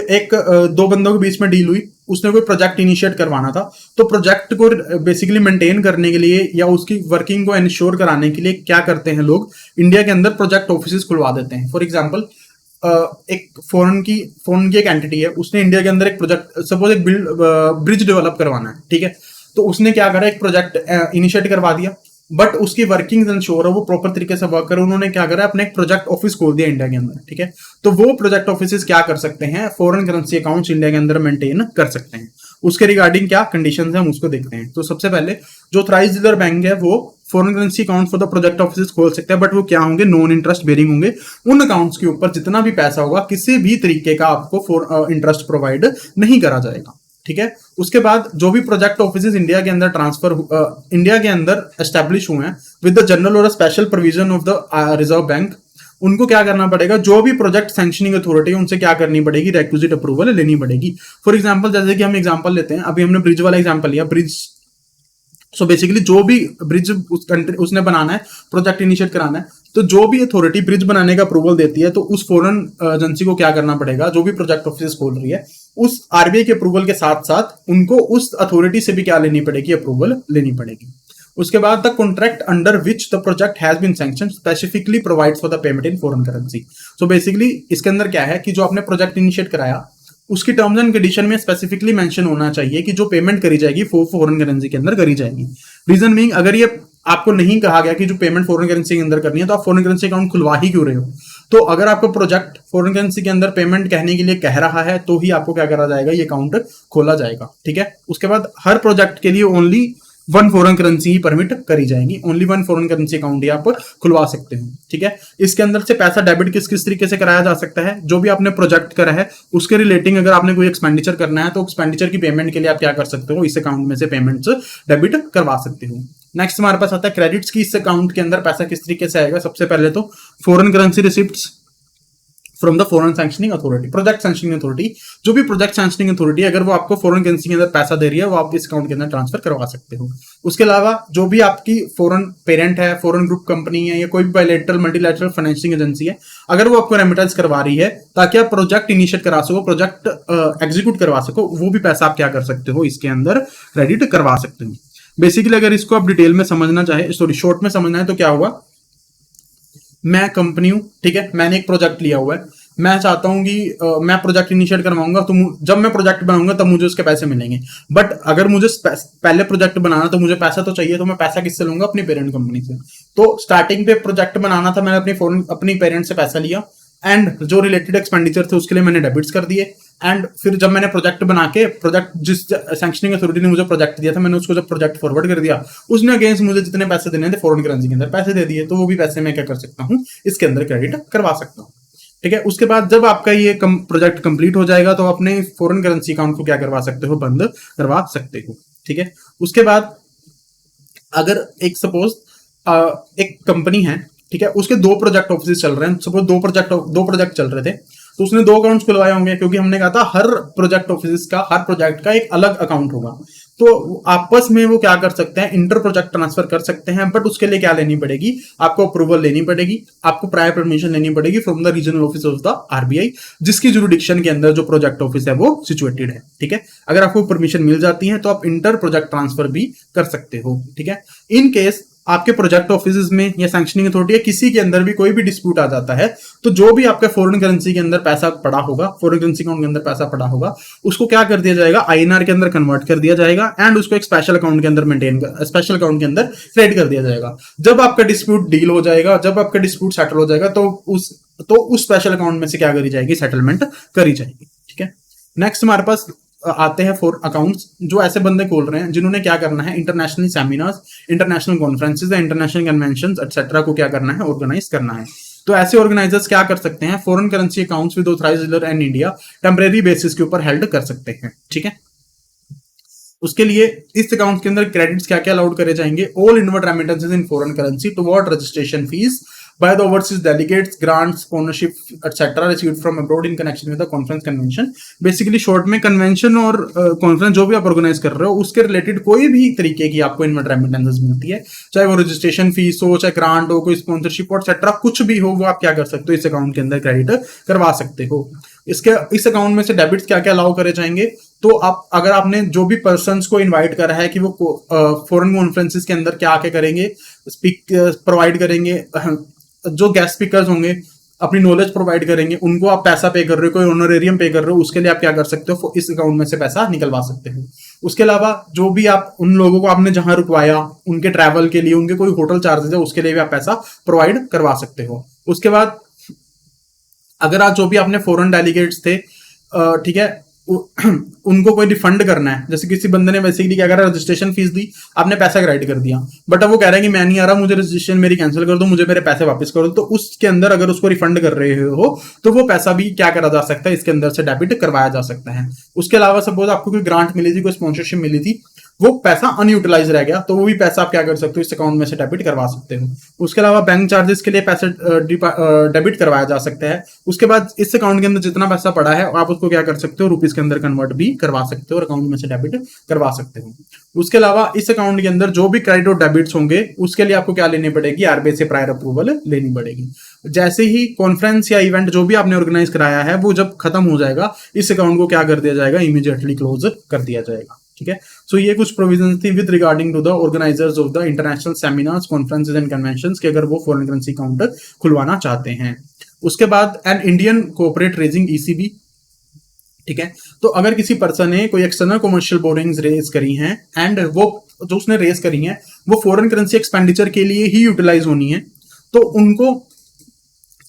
[SPEAKER 1] दो बंदों के बीच में डील हुई, उसने कोई प्रोजेक्ट इनिशिएट करवाना था, तो प्रोजेक्ट को बेसिकली मेंटेन करने के लिए या उसकी वर्किंग को इंश्योर कराने के लिए क्या करते हैं लोग, इंडिया के अंदर प्रोजेक्ट ऑफिसेस खुलवा देते हैं। फॉर एग्जांपल एक फॉरेन की एक एंटिटी है, उसने इंडिया के अंदर एक प्रोजेक्ट, सपोज एक ब्रिज डेवलप करवाना है, ठीक है, तो उसने क्या करा, एक प्रोजेक्ट इनिशिएट करवा दिया, बट उसकी वर्किंग इंश्योर है, वो प्रॉपर तरीके से वर्क करे, उन्होंने क्या करा, अपने एक प्रोजेक्ट ऑफिस खोल दिया इंडिया के अंदर। ठीक है, तो वो प्रोजेक्ट ऑफिस क्या कर सकते हैं, फॉरेन करेंसी अकाउंट्स इंडिया के अंदर मेंटेन कर सकते हैं। उसके रिगार्डिंग क्या कंडीशंस है हम उसको देखते हैं। तो सबसे पहले जो ऑथराइज्ड डीलर बैंक है वो foreign currency account for the project office खोल सकते हैं, बट वो क्या होंगे, नॉन इंटरेस्ट बेरिंग होंगे। उन अकाउंट्स के ऊपर जितना भी पैसा होगा किसी भी तरीके का आपको इंटरेस्ट प्रोवाइड नहीं करा जाएगा। ठीक है, उसके बाद जो भी प्रोजेक्ट ऑफिसेस इंडिया के अंदर इंडिया के अंदर एस्टेब्लिश हुए हैं विद द जनरल और special provision of the reserve bank, उनको क्या करना पड़ेगा, जो भी प्रोजेक्ट सैंक्शनिंग अथॉरिटी है उनसे क्या करनी पड़ेगी, रिक्विजिट अप्रूवल लेनी पड़ेगी। फॉर एग्जांपल जैसे कि हम एग्जांपल लेते हैं, अभी हमने ब्रिज वाला एग्जांपल लिया, ब्रिज, सो बेसिकली जो भी ब्रिज उसने बनाना है, प्रोजेक्ट इनिशिएट कराना है, तो जो भी अथॉरिटी ब्रिज बनाने का अप्रूवल देती है, तो उस फॉरेन एजेंसी को क्या करना पड़ेगा, जो भी प्रोजेक्ट ऑफिस खोल रही है, उस आरबीआई के अप्रूवल के साथ साथ उनको उस अथॉरिटी से भी क्या लेनी पड़ेगी, अप्रूवल लेनी पड़ेगी। उसके बाद the contract under which the project has been sanctioned specifically provides for the payment in foreign currency. So basically इसके अंदर क्या है कि जो आपने प्रोजेक्ट इनिशिएट कराया, उसकी टर्म्स एंड कंडीशन में स्पेसिफिकली मेंशन होना चाहिए कि जो पेमेंट करी जाएगी वो फॉरेन करेंसी के अंदर करी जाएगी। रीजन बीइंग, अगर ये आपको नहीं कहा गया कि जो पेमेंट फॉरेन करेंसी के अंदर करनी है, तो आप फॉरेन करेंसी अकाउंट खुलवा ही क्यों रहे हो। तो अगर आपको प्रोजेक्ट फॉरेन करेंसी के अंदर पेमेंट कहने के लिए कह रहा है, तो ही आपको क्या करा जाएगा, ये अकाउंट खोला जाएगा। ठीक है, उसके बाद हर प्रोजेक्ट के लिए ओनली वन फॉरेन करेंसी ही परमिट करी जाएगी, only one foreign currency account ही आप खुलवा सकते हो। ठीक है, इसके अंदर से पैसा डेबिट किस किस तरीके से कराया जा सकता है, जो भी आपने प्रोजेक्ट करा है उसके रिलेटिंग अगर आपने कोई एक्सपेंडिचर करना है, तो एक्सपेंडिचर की पेमेंट के लिए आप क्या कर सकते हो, इस अकाउंट में से पेमेंट्स डेबिट करवा सकते हो। नेक्स्ट हमारे पास आता है क्रेडिट्स की, इस अकाउंट के अंदर पैसा किस तरीके से आएगा। सबसे पहले तो foreign currency receipts from the foreign sanctioning authority, project sanctioning authority, जो भी प्रोजेक्ट सैंक्शनिंग अथॉरिटी अगर वो आपको फॉरेन करेंसी के अंदर पैसा दे रही है, वो आप इस अकाउंट के अंदर ट्रांसफर करवा सकते हो। उसके अलावा जो भी आपकी फॉरेन पेरेंट है, फॉरेन ग्रुप कंपनी है, या कोई भी बायलैटरल मल्टीलैटरल फाइनेंसिंग एजेंसी है, अगर वो आपको रेमिटेंस करवा रही है ताकि आप प्रोजेक्ट इनिशिएट करा सको, प्रोजेक्ट एग्जीक्यूट करवा सको, वो भी पैसा आप क्या कर सकते हो, इसके अंदर क्रेडिट करवा सकते हो। बेसिकली अगर इसको आप डिटेल में समझना चाहे, सॉरी शॉर्ट में समझना है, तो क्या हुआ, मैं कंपनी हूं, ठीक है, मैंने एक प्रोजेक्ट लिया हुआ है, मैं चाहता हूं कि मैं प्रोजेक्ट इनिशिएट करवाऊंगा, तो जब मैं प्रोजेक्ट बनाऊंगा तब मुझे उसके पैसे मिलेंगे। बट अगर मुझे पहले प्रोजेक्ट बनाना, तो मुझे पैसा तो चाहिए, तो मैं पैसा किससे लूंगा, अपनी पेरेंट कंपनी से। तो स्टार्टिंग पे प्रोजेक्ट बनाना था, मैंने अपनी पेरेंट से पैसा लिया, एंड जो रिलेटेड एक्सपेंडिचर थे उसके लिए मैंने डेबिट्स कर दिए, एंड फिर जब मैंने प्रोजेक्ट बना के, प्रोजेक्ट जिस सैंक्शनिंग अथॉरिटी ने मुझे प्रोजेक्ट दिया था, मैंने उसको जब प्रोजेक्ट फॉरवर्ड कर दिया, उसने अगेंस्ट मुझे जितने पैसे देने थे फॉरेन करेंसी के अंदर पैसे दे दिए, तो वो भी पैसे मैं क्या कर सकता हूँ, इसके अंदर क्रेडिट करवा सकता हूँ। ठीक है, उसके बाद जब आपका ये प्रोजेक्ट कंप्लीट हो जाएगा, तो अपने फॉरेन करेंसी अकाउंट को क्या करवा सकते हो, बंद करवा सकते हो। ठीक है, उसके बाद अगर एक सपोज एक कंपनी है, ठीक है, उसके दो प्रोजेक्ट ऑफिस चल रहे हैं, सपोज दो प्रोजेक्ट चल रहे थे, तो उसने दो अकाउंट्स खुलवाए होंगे, क्योंकि हमने कहा था हर प्रोजेक्ट ऑफिस का, हर प्रोजेक्ट का एक अलग अकाउंट होगा। तो आपस में वो क्या कर सकते हैं, इंटर प्रोजेक्ट ट्रांसफर कर सकते हैं, बट उसके लिए क्या लेनी पड़ेगी, आपको अप्रूवल लेनी पड़ेगी, आपको प्रायर परमिशन लेनी पड़ेगी from the regional office of the RBI, जिसकी जुरिडिक्शन के अंदर जो प्रोजेक्ट ऑफिस है वो सिचुएटेड है। ठीक है, अगर आपको परमिशन मिल जाती है तो आप इंटर प्रोजेक्ट ट्रांसफर भी कर सकते हो। ठीक है, इन केस आपके प्रोजेक्ट ऑफिस में या सैंक्शनिंग अथॉरिटी या किसी के अंदर भी कोई भी डिस्प्यूट आ जाता है, तो जो भी आपके फॉरेन करेंसी के अंदर पैसा पड़ा होगा, फॉरेन करेंसी अकाउंट के अंदर पैसा पड़ा होगा, उसको क्या कर दिया जाएगा, आईएनआर के अंदर कन्वर्ट कर दिया जाएगा एंड उसको एक स्पेशल अकाउंट के अंदर स्पेशल अकाउंट के अंदर क्रेडिट कर दिया जाएगा। जब आपका डिस्प्यूट डील हो जाएगा, जब आपका डिस्प्यूट सेटल हो जाएगा, तो उस स्पेशल अकाउंट में से क्या करी जाएगी, सेटलमेंट करी जाएगी। ठीक है, नेक्स्ट हमारे पास आते हैं फॉर अकाउंट्स, जो ऐसे बंदे खोल रहे हैं जिन्होंने क्या करना है, international seminars, international conferences, international convention etcetera को क्या करना है, ऑर्गेनाइज करना है। तो ऐसे ऑर्गेनाइजर्स क्या कर सकते हैं, foreign currency accounts with authorised dealer and India temporary basis के ऊपर हेल्ड कर सकते हैं। ठीक है, उसके लिए इस अकाउंट के अंदर क्रेडिट्स क्या क्या अलाउड करे जाएंगे, all inward remittances in foreign currency toward registration fees by the overseas delegates, grants, sponsorship, etc. received from abroad in connection with the conference convention. Basically short में कन्वेंशन और conference जो भी आप organise कर रहे हो उसके रिलेटेड कोई भी तरीके की आपको इनवर्ड रेमिटेंसेस मिलती है, चाहे वो रजिस्ट्रेशन फीस हो, चाहे ग्रांट हो, कोई स्पॉन्सरशिप और एक्सेट्रा कुछ भी हो, वो आप क्या कर सकते हो, इस अकाउंट के अंदर क्रेडिट करवा सकते हो। इस अकाउंट में से डेबिट्स क्या क्या अलाउ करे जाएंगे, तो आप अगर आपने जो भी पर्सन्स को इनवाइट करा है कि वो फॉरेन कॉन्फ्रेंसेस के अंदर क्या क्या करेंगे, स्पीक प्रोवाइड करेंगे, जो गेस्ट स्पीकर्स होंगे अपनी नॉलेज प्रोवाइड करेंगे, उनको आप पैसा पे कर रहे हो, कोई ऑनरेरियम पे कर रहे हो, उसके लिए आप क्या कर सकते हो, इस अकाउंट में से पैसा निकलवा सकते हो। उसके अलावा जो भी आप उन लोगों को आपने जहां रुकवाया, उनके ट्रैवल के लिए, उनके कोई होटल चार्जेस है, उसके लिए भी आप पैसा प्रोवाइड करवा सकते हो। उसके बाद अगर आज जो भी आपने फॉरेन डेलीगेट्स थे, ठीक है, उनको कोई रिफंड करना है, जैसे किसी बंदे ने बेसिकली क्या करा, रजिस्ट्रेशन फीस दी, आपने पैसा क्रेडिट कर दिया, बट अब वो कह रहा है कि मैं नहीं आ रहा, मुझे रजिस्ट्रेशन मेरी कैंसिल कर दो, मुझे मेरे पैसे वापस कर दो, तो उसके अंदर अगर उसको रिफंड कर रहे हो तो वो पैसा भी क्या करा जा सकता है, इसके अंदर से डेबिट करवाया जा सकता है। उसके अलावा सपोज आपको कोई ग्रांट मिली थी, कोई स्पॉन्सरशिप मिली थी, वो पैसा अनयूटिलाइज रह गया, तो वो भी पैसा आप क्या कर सकते हो, इस अकाउंट में से डेबिट करवा सकते हो। उसके अलावा बैंक चार्जेस के लिए पैसे डेबिट करवाया जा सकता है। उसके बाद इस अकाउंट के अंदर जितना पैसा पड़ा है आप उसको क्या कर सकते हो, रुपीज के अंदर कन्वर्ट भी करवा सकते हो और अकाउंट में से डेबिट करवा सकते हो। उसके अलावा इस अकाउंट के अंदर जो भी क्रेडिट और डेबिट्स होंगे उसके लिए आपको क्या लेनी पड़ेगी, आरबीआई से प्रायर अप्रूवल लेनी पड़ेगी। जैसे ही कॉन्फ्रेंस या इवेंट जो भी आपने ऑर्गेनाइज कराया है वो जब खत्म हो जाएगा, इस अकाउंट को क्या कर दिया जाएगा, इमीडिएटली क्लोज कर दिया जाएगा। ठीक है, सो ये कुछ प्रोविजंस थी with regarding to the organisers of the international seminars, conferences and conventions कि अगर वो फॉरेन करेंसी अकाउंट खुलवाना चाहते हैं। उसके बाद an Indian cooperate raising ECB. ठीक है, तो अगर किसी पर्सन ने कोई एक्सटर्नल कमर्शियल बोरिंग्स रेज करी हैं एंड वो जो उसने रेज करी हैं वो फॉरेन करेंसी एक्सपेंडिचर के लिए ही यूटिलाइज होनी है, तो उनको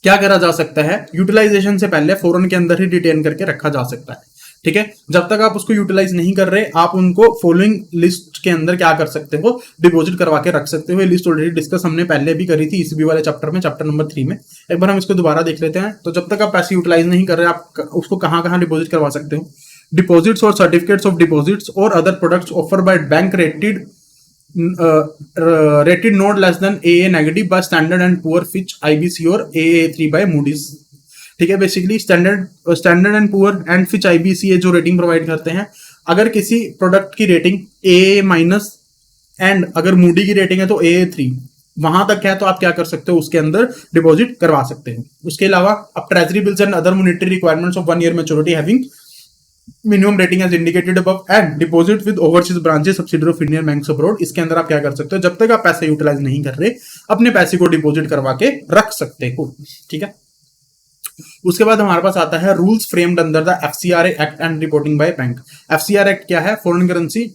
[SPEAKER 1] क्या करा जा सकता है, यूटिलाइजेशन से पहले फॉरेन के अंदर ही डिटेन करके रखा जा सकता है। ठीक है, जब तक आप उसको यूटिलाइज नहीं कर रहे, आप उनको फॉलोइंग लिस्ट के अंदर क्या कर सकते हो, डिपॉजिट करवा के रख सकते हो। ये लिस्ट ऑलरेडी डिस्कस हमने पहले भी करी थी ईसीबी वाले चैप्टर में, चैप्टर नंबर 3 में। एक बार हम इसको दोबारा देख लेते हैं। तो जब तक आप पैसे यूटिलाइज नहीं कर रहे, आप उसको कहां कहां डिपॉजिट करवा सकते हो, डिपॉजिट्स और सर्टिफिकेट्स ऑफ डिपॉजिट्स और other products offer by bank rated not less than AA negative by standard and poor, Fitch, IBC और AA3 बाय मूडीज। ठीक है, basically standard and poor and Fitch IBC जो rating provide करते हैं, अगर किसी product की रेटिंग AA- एंड अगर मूडी की रेटिंग है तो AA3, वहां तक है तो आप क्या कर सकते हो, उसके अंदर डिपॉजिट करवा सकते हो। उसके अलावा अब treasury bills and other monetary requirements of 1 year maturity having minimum rating as indicated above and deposit with overseas branches subsidiary of Indian banks abroad. इसके अंदर आप क्या कर सकते हो, जब तक आप पैसे यूटिलाइज नहीं कर रहे, अपने पैसे को डिपॉजिट करवा के रख सकते हो। ठीक है, उसके बाद हमारे पास आता है rules framed under the FCRA act and reporting by bank. FCRA act क्या है, foreign currency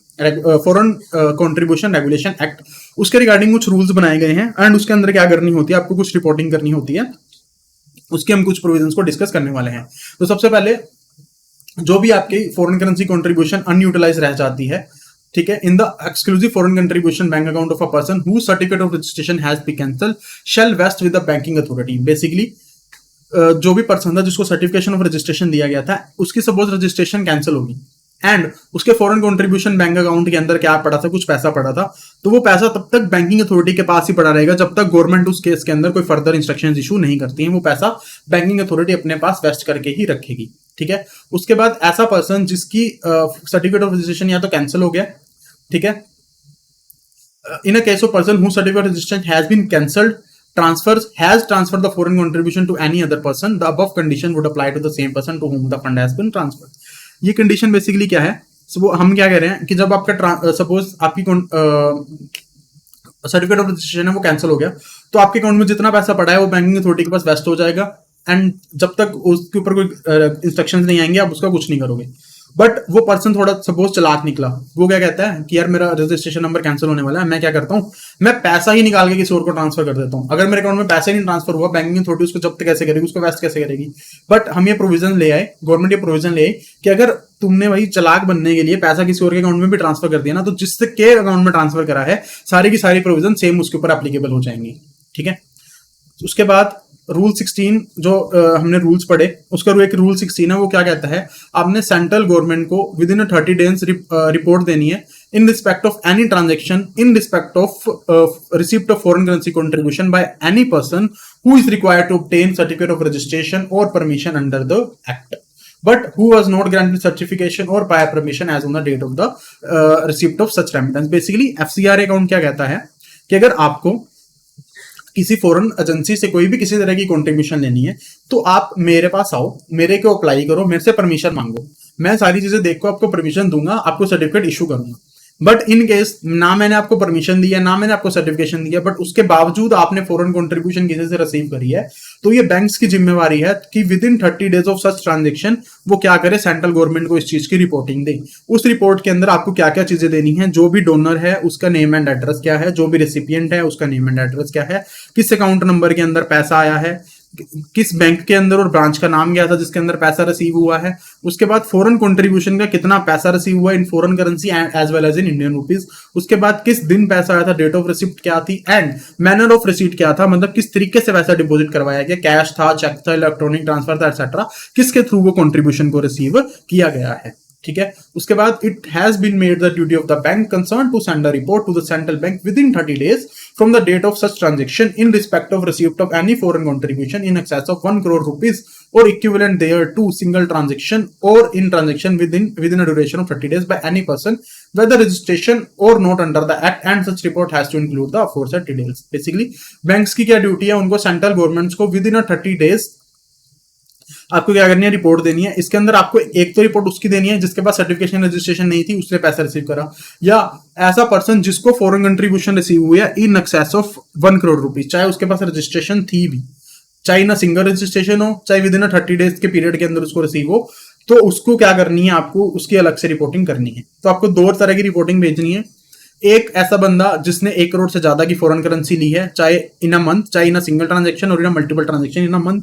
[SPEAKER 1] foreign contribution regulation act. उसके रिगार्डिंग कुछ रूल्स बनाए गए हैं एंड उसके अंदर क्या करनी होती है, आपको कुछ रिपोर्टिंग करनी होती है। उसके हम कुछ प्रोविजंस को डिस्कस करने वाले हैं। तो सबसे पहले जो भी आपकी फॉरेन करेंसी कंट्रीब्यूशन अनयूटिलाइज रह जाती है, ठीक है, in the exclusive foreign contribution bank account of a person who certificate of registration has been cancelled shall vest with the banking authority. Basically जो भी पर्सन था जिसको सर्टिफिकेशन ऑफ रजिस्ट्रेशन दिया गया था, उसकी सपोज रजिस्ट्रेशन कैंसिल होगी and उसके फॉरेन कंट्रीब्यूशन बैंक अकाउंट के अंदर क्या पड़ा था, कुछ पैसा पड़ा था, तो वो पैसा तब तक बैंकिंग अथॉरिटी के पास ही पड़ा रहेगा जब तक गवर्नमेंट उस केस के अंदर कोई फर्दर इंस्ट्रक्शंस इशू नहीं करती है। वो पैसा बैंकिंग अथॉरिटी अपने पास वेस्ट करके ही रखेगी। ठीक है, उसके बाद ऐसा पर्सन जिसकी सर्टिफिकेट ऑफ रजिस्ट्रेशन या तो कैंसिल हो गया ठीक है। In a case of person whose certificate of registration has been cancelled, has transferred the foreign contribution to any other person, the above condition would apply to the same person to whom the fund has been transferred. ये condition basically क्या है? वो हम क्या कह रहे हैं कि जब आपका सपोज आपकी सर्टिफिकेट ऑफ रजिस्ट्रेशन है वो कैंसिल हो गया, तो आपके अकाउंट में जितना पैसा पड़ा है वो बैंकिंग अथॉरिटी के पास वेस्ट हो जाएगा, एंड जब तक उसके ऊपर कोई इंस्ट्रक्शंस नहीं आएंगे आप उसका कुछ नहीं करोगे। बट वो पर्सन थोड़ा सपोज चालाक निकला, वो क्या कहता है कि यार मेरा रजिस्ट्रेशन नंबर कैंसिल होने वाला है, मैं क्या करता हूँ, मैं पैसा ही निकाल के किसी और को ट्रांसफर कर देता हूँ। अगर मेरे अकाउंट में पैसा ही नहीं ट्रांसफर हुआ, बैंकिंग अथॉरिटी उसको जब्त कैसे करेगी, उसको वेस्ट कैसे करेगी। बट हम ये प्रोविजन ले आए, गवर्नमेंट ये प्रोविजन ले आई कि अगर तुमने भाई चालाक बनने के लिए पैसा किसी और के अकाउंट में भी ट्रांसफर कर दिया ना, तो जिसके अकाउंट में ट्रांसफर करा है सारी की सारी प्रोविजन सेम उसके ऊपर एप्लीकेबल हो जाएंगी। ठीक है। उसके बाद रूल 16 जो हमने रूल्स पढ़े, उसका एक रूल 16 है, वो क्या कहता है, आपने सेंट्रल गवर्नमेंट को विद इन 30 डेज रिपोर्ट देनी है in respect of any transaction in respect of receipt of foreign currency contribution by any person who is required to obtain certificate of registration और permission under the act, but who was not granted certification or prior permission as on the date of the receipt of such remittance. Basically FCRA account क्या कहता है कि अगर आपको किसी foreign agency से कोई भी किसी तरह की कंट्रीब्यूशन लेनी है तो आप मेरे पास आओ, मेरे को अप्लाई करो, मेरे से परमिशन मांगो, मैं सारी चीजें देख को आपको परमिशन दूंगा, आपको सर्टिफिकेट इशू करूंगा। बट इन केस ना मैंने आपको परमिशन दिया, ना मैंने आपको सर्टिफिकेशन दिया, बट उसके बावजूद आपने फॉरेन कंट्रीब्यूशन किसी से रिसीव करी है, तो ये बैंक्स की जिम्मेवारी है कि with in 30 days of such transaction वो क्या करे, सेंट्रल गवर्नमेंट को इस चीज की रिपोर्टिंग दे। उस रिपोर्ट के अंदर आपको क्या क्या चीजें देनी है, जो भी डोनर है उसका नेम एंड एड्रेस क्या है, जो भी रेसिपिएंट है उसका नेम एंड एड्रेस क्या है, किस अकाउंट नंबर के अंदर पैसा आया है, किस बैंक के अंदर और ब्रांच का नाम क्या था जिसके अंदर पैसा रिसीव हुआ है, उसके बाद फॉरेन कंट्रीब्यूशन का कितना पैसा रिसीव हुआ in foreign currency as well as in Indian rupees, उसके बाद किस दिन पैसा आया था, डेट ऑफ रिसिप्ट क्या थी, एंड मैनर ऑफ रिसीट क्या था, मतलब किस तरीके से पैसा डिपॉजिट करवाया गया, कैश था, चेक था, इलेक्ट्रॉनिक ट्रांसफर था, एक्सेट्रा, किसके थ्रू वो कंट्रीब्यूशन को रिसीव किया गया है। ठीक है। उसके बाद it has been made the duty of the bank concern to send a report to the central bank within 30 days from the date of such transaction in respect of receipt of any foreign contribution in excess of 1 crore rupees or equivalent thereto single transaction or in transaction within a duration of 30 days by any person whether registration or not under the act, and such report has to include the aforesaid details. Basically banks की क्या duty है, उनको central governments को within 30 days आपको क्या करनी है, report देनी है। इसके अंदर आपको एक तो रिपोर्ट उसकी देनी है जिसके पास सर्टिफिकेशन रजिस्ट्रेशन नहीं थी, उसने पैसा रिसीव करा, या ऐसा पर्सन जिसको फॉरेन कंट्रीब्यूशन रिसीव हुई है in excess of 1 crore rupees, चाहे उसके पास रजिस्ट्रेशन थी भी, चाहे ना सिंगल रजिस्ट्रेशन हो, चाहे विद इन 30 डेज के पीरियड के अंदर उसको रिसीव हो, तो उसको क्या करनी है, आपको उसकी अलग से रिपोर्टिंग करनी है। तो आपको दो तरह की रिपोर्टिंग भेजनी है। एक ऐसा बंदा जिसने 1 करोड़ से ज्यादा की फॉरेन करेंसी ली है, चाहे इन अ मंथ, चाहे इन अ सिंगल ट्रांजेक्शन और in a multiple transaction in a month,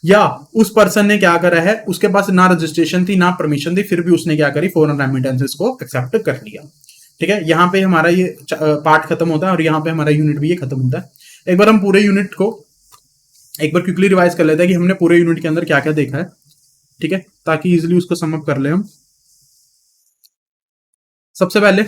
[SPEAKER 1] या उस पर्सन ने क्या करा है, उसके पास ना रजिस्ट्रेशन थी ना परमिशन थी, फिर भी उसने क्या करी, फॉरेन रेमिटेंसेस को एक्सेप्ट कर लिया। ठीक है। यहाँ पे हमारा ये पार्ट खत्म होता है और यहाँ पे हमारा यूनिट भी ये खत्म होता है। एक बार हम पूरे यूनिट को एक बार क्विकली रिवाइज कर लेते हैं कि हमने पूरे यूनिट के अंदर क्या क्या देखा है। ठीक है, ताकि इजिली उसको सम अप कर ले हम। सबसे पहले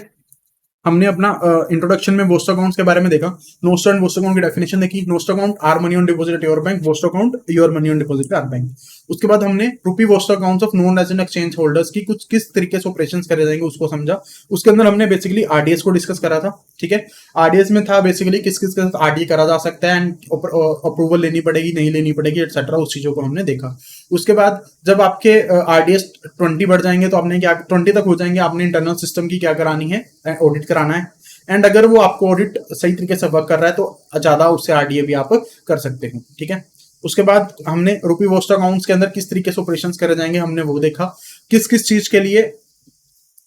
[SPEAKER 1] हमने अपना इंट्रोडक्शन में वोस्टो अकाउंट्स के बारे में देखा, नोस्टो एंड वोस्टो अकाउंट की डेफिनेशन देखी। Nostro account our money on deposit at your bank, vostro account your money on deposit at our bank. उसके बाद हमने rupee vostro accounts of non resident exchange holders की कुछ किस तरीके से ऑपरेशंस करे जाएंगे उसको समझा। उसके अंदर हमने बेसिकली आरडीएस को डिस्कस करा था। ठीक है, आरडीएस में था बेसिकली किस किस के साथ आरडीए करा जा सकता है एंड अप्रूवल लेनी पड़ेगी नहीं लेनी पड़ेगी एक्सेट्रा, उस चीजों को हमने देखा। उसके बाद जब आपके आरडीएस 20 बढ़ जाएंगे तो आपने क्या 20 तक हो जाएंगे, आपने इंटरनल सिस्टम की क्या करानी है, ऑडिट कराना है, एंड अगर वो आपको ऑडिट सही तरीके से वर्क कर रहा है तो ज्यादा उससे आरडीए भी आप कर सकते हैं। ठीक है। उसके बाद हमने रुपी वोस्टो अकाउंट्स के अंदर किस तरीके से ऑपरेशंस करे जाएंगे हमने वो देखा, किस किस चीज के लिए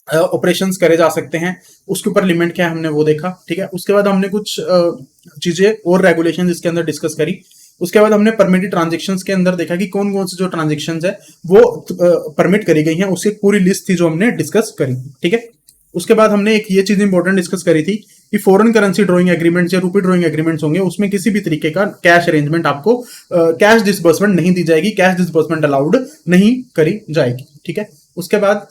[SPEAKER 1] ऑपरेशंस करे जा सकते हैं, उसके ऊपर लिमिट क्या है हमने वो देखा। ठीक है। उसके बाद हमने कुछ चीजें और रेगुलेशन इसके अंदर डिस्कस करी। उसके बाद हमने परमिटेड ट्रांजेक्शंस के अंदर देखा कि कौन कौन से जो ट्रांजेक्शंस है वो परमिट करी गई हैं, उसकी पूरी लिस्ट थी जो हमने डिस्कस करी। ठीक है। उसके बाद हमने एक ये चीज इंपॉर्टेंट डिस्कस करी थी कि फॉरेन करेंसी ड्रॉइंग एग्रीमेंट्स या रुपी ड्रॉइंग एग्रीमेंट्स होंगे, उसमें किसी भी तरीके का कैश अरेंजमेंट आपको कैश डिसबर्समेंट नहीं दी जाएगी, कैश डिसबर्समेंट अलाउड नहीं करी जाएगी। ठीक है। उसके बाद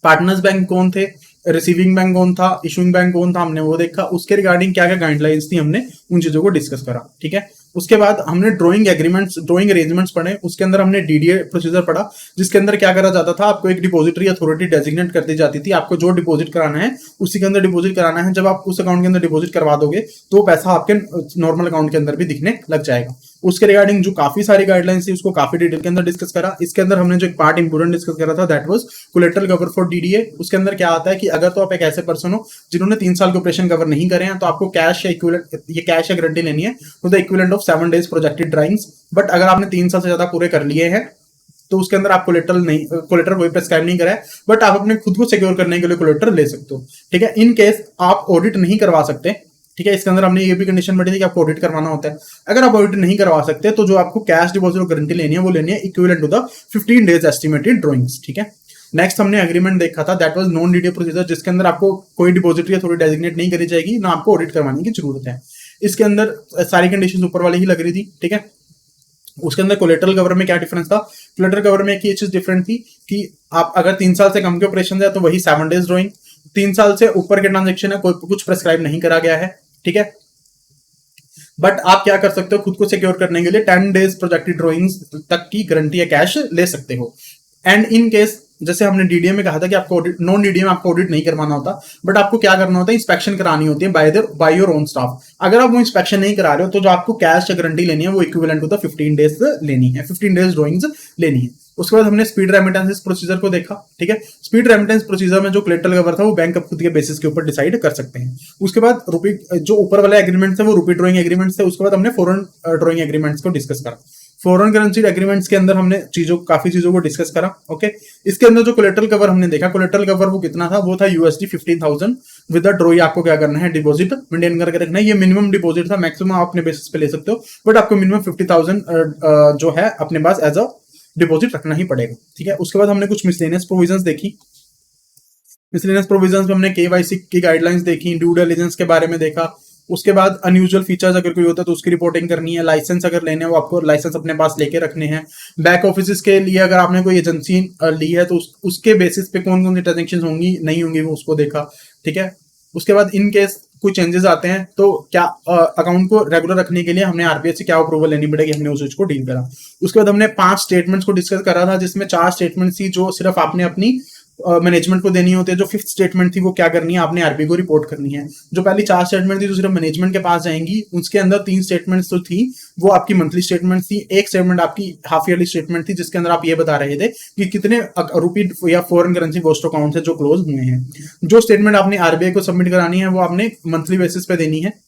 [SPEAKER 1] पार्टनर्स बैंक कौन थे, रिसीविंग बैंक कौन था, इशूइंग बैंक कौन था, हमने वो देखा। उसके रिगार्डिंग क्या क्या गाइडलाइंस थी हमने उन चीजों को डिस्कस करा। ठीक है। उसके बाद हमने ड्राइंग अरेंजमेंट्स पढ़े, उसके अंदर हमने डीडीए प्रोसीजर पढ़ा, जिसके अंदर क्या करा जाता था, आपको एक डिपॉजिटरी अथॉरिटी डेजिग्नेट कर दी जाती थी, आपको जो डिपॉजिट कराना है उसी के अंदर डिपॉजिट कराना है। जब आप उस अकाउंट के अंदर डिपॉजिट करवा दोगे तो वो पैसा आपके नॉर्मल अकाउंट के अंदर भी दिखने लग जाएगा। उसके रिगार्डिंग जो काफी सारी गाइडलाइंस थी उसको काफी डिटेल के अंदर डिस्कस करा। इसके अंदर हमने जो एक पार्ट इंपोर्टेंट डिस्कस करा था that was collateral cover for DDA. उसके अंदर क्या आता है कि अगर तो आप एक ऐसे पर्सन हो जिन्होंने 3 साल के ऑपरेशन कवर नहीं करे हैं तो आपको कैश या इक्विवेलेंट, ये कैश या गारंटी लेनी है तो the equivalent of 7 days projected drawings. But अगर आपने 3 साल से ज्यादा पूरे कर लिए हैं तो उसके अंदर आप कोलेटरल वही प्रेस्क्राइब नहीं करा है, बट आप अपने खुद को सिक्योर करने के लिए कोलेटरल ले सकते हो। ठीक है, इन केस आप ऑडिट नहीं करवा सकते, ठीक है, इसके अंदर हमने ये भी कंडीशन बढ़ी थी कि आपको ऑडिट करवाना होता है। अगर आप ऑडिट नहीं करवा सकते तो जो आपको कैश डिपॉजिट और गारंटी लेनी है वो लेनी है equivalent to the 15 days estimated drawings. ठीक है, नेक्स्ट हमने एग्रीमेंट देखा था that was non DDA procedure, जिसके अंदर आपको कोई डिपॉजिटरी अथॉरिटी डेजिग्नेट नहीं करी जाएगी, ना आपको ऑडिट करवाने की जरूरत है। इसके अंदर सारी कंडीशंस ऊपर वाली ही लग रही थी। ठीक है, उसके अंदर कोलेटरल कवर में क्या डिफरेंस था, कोलेटरल कवर में एक ये चीज डिफरेंट थी कि आप अगर 3 साल से कम के ऑपरेशन है तो वही 7 days ड्राइंग, 3 साल से ऊपर के ट्रांजेक्शन है कोई कुछ प्रेस्क्राइब नहीं करा गया है। ठीक है, बट आप क्या कर सकते हो, खुद को सिक्योर करने के लिए 10 days प्रोजेक्टेड ड्राइंग्स तक की गारंटी या कैश ले सकते हो। एंड इन केस जैसे हमने डीडीए में कहा था कि आपको नॉन डीडीए में आपको ऑडिट नहीं करवाना होता, बट आपको क्या करना होता है, इंस्पेक्शन करानी होती है बाय योर ओन स्टाफ। अगर आप वो इंस्पेक्शन नहीं करा रहे हो तो जो आपको कैश या गारंटी लेनी है वो इक्विवेलेंट टू द 15 days लेनी है, 15 days ड्राइंग्स लेनी है। उसके बाद हमने स्पीड रेमिटेंस प्रोसीजर को देखा। ठीक है, स्पीड रेमिटेंस प्रोसीजर में जो कोलेटरल कवर था वो बैंक अब खुद के बेसिस के ऊपर डिसाइड कर सकते हैं। उसके बाद रुपी जो ऊपर वाले एग्रीमेंट्स है वो रुपी ड्राइंग एग्रीमेंट्स थे। उसके बाद हमने फॉरेन ड्राइंग एग्रीमेंट्स को डिस्कस करा। फॉरेन करेंसी एग्रीमेंट्स के अंदर हमने काफी चीजों को डिस्कस करा। ओके, इसके अंदर जो कोलेटरल कवर हमने देखा, कोलेटरल कवर वो कितना था, वो था USD 15,000 विद द ड्रॉ। आपको क्या करना है, डिपॉजिट मेंटेन करके रखना है। ये मिनिमम डिपॉजिट था, मैक्सिमम आप अपने बेसिस पे ले सकते हो, बट आपको मिनिमम 50,000 जो है अपने पास एज अ डिपॉजिट रखना ही पड़ेगा। ठीक है, उसके बाद हमने कुछ मिसलेनियस प्रोविजंस देखी। मिसलेनियस प्रोविजंस में हमने केवाईसी की गाइडलाइंस देखी, ड्यू डिलिजेंस के बारे में देखा। उसके बाद अनयूजुअल फीचर्स अगर कोई होता है तो उसकी रिपोर्टिंग करनी है। लाइसेंस अगर लेने हैं वो आपको लाइसेंस अपने पास लेके रखने हैं। बैक ऑफिस के लिए अगर आपने कोई एजेंसी ली है तो उसके बेसिस पे कौन कौन सी ट्रांजेक्शन होंगी नहीं होंगी वो उसको देखा। ठीक है, उसके बाद इन केस कुछ चेंजेस आते हैं तो क्या अकाउंट को रेगुलर रखने के लिए हमने आरबीआई से क्या अप्रूवल लेनी पड़ेगी, हमने उस चीज को डील करा। उसके बाद हमने 5 स्टेटमेंट्स को डिस्कस करा था, जिसमें 4 स्टेटमेंट थी जो सिर्फ आपने अपनी मैनेजमेंट को देनी होती है। जो 5th स्टेटमेंट थी वो क्या करनी है, आपने आरबीआई को रिपोर्ट करनी है। जो पहली 4 स्टेटमेंट थी जो सिर्फ मैनेजमेंट के पास जाएंगी, उसके अंदर 3 स्टेटमेंट्स तो थी वो आपकी मंथली स्टेटमेंट थी, एक स्टेटमेंट आपकी हाफ ईयरली स्टेटमेंट थी जिसके अंदर आप ये बता रहे थे कि कितने रुपी या फॉरेन करेंसी गोस्ट अकाउंट है जो क्लोज हुए हैं। जो स्टेटमेंट आपने आरबीआई को सबमिट करानी है वो आपने मंथली बेसिस पे देनी है,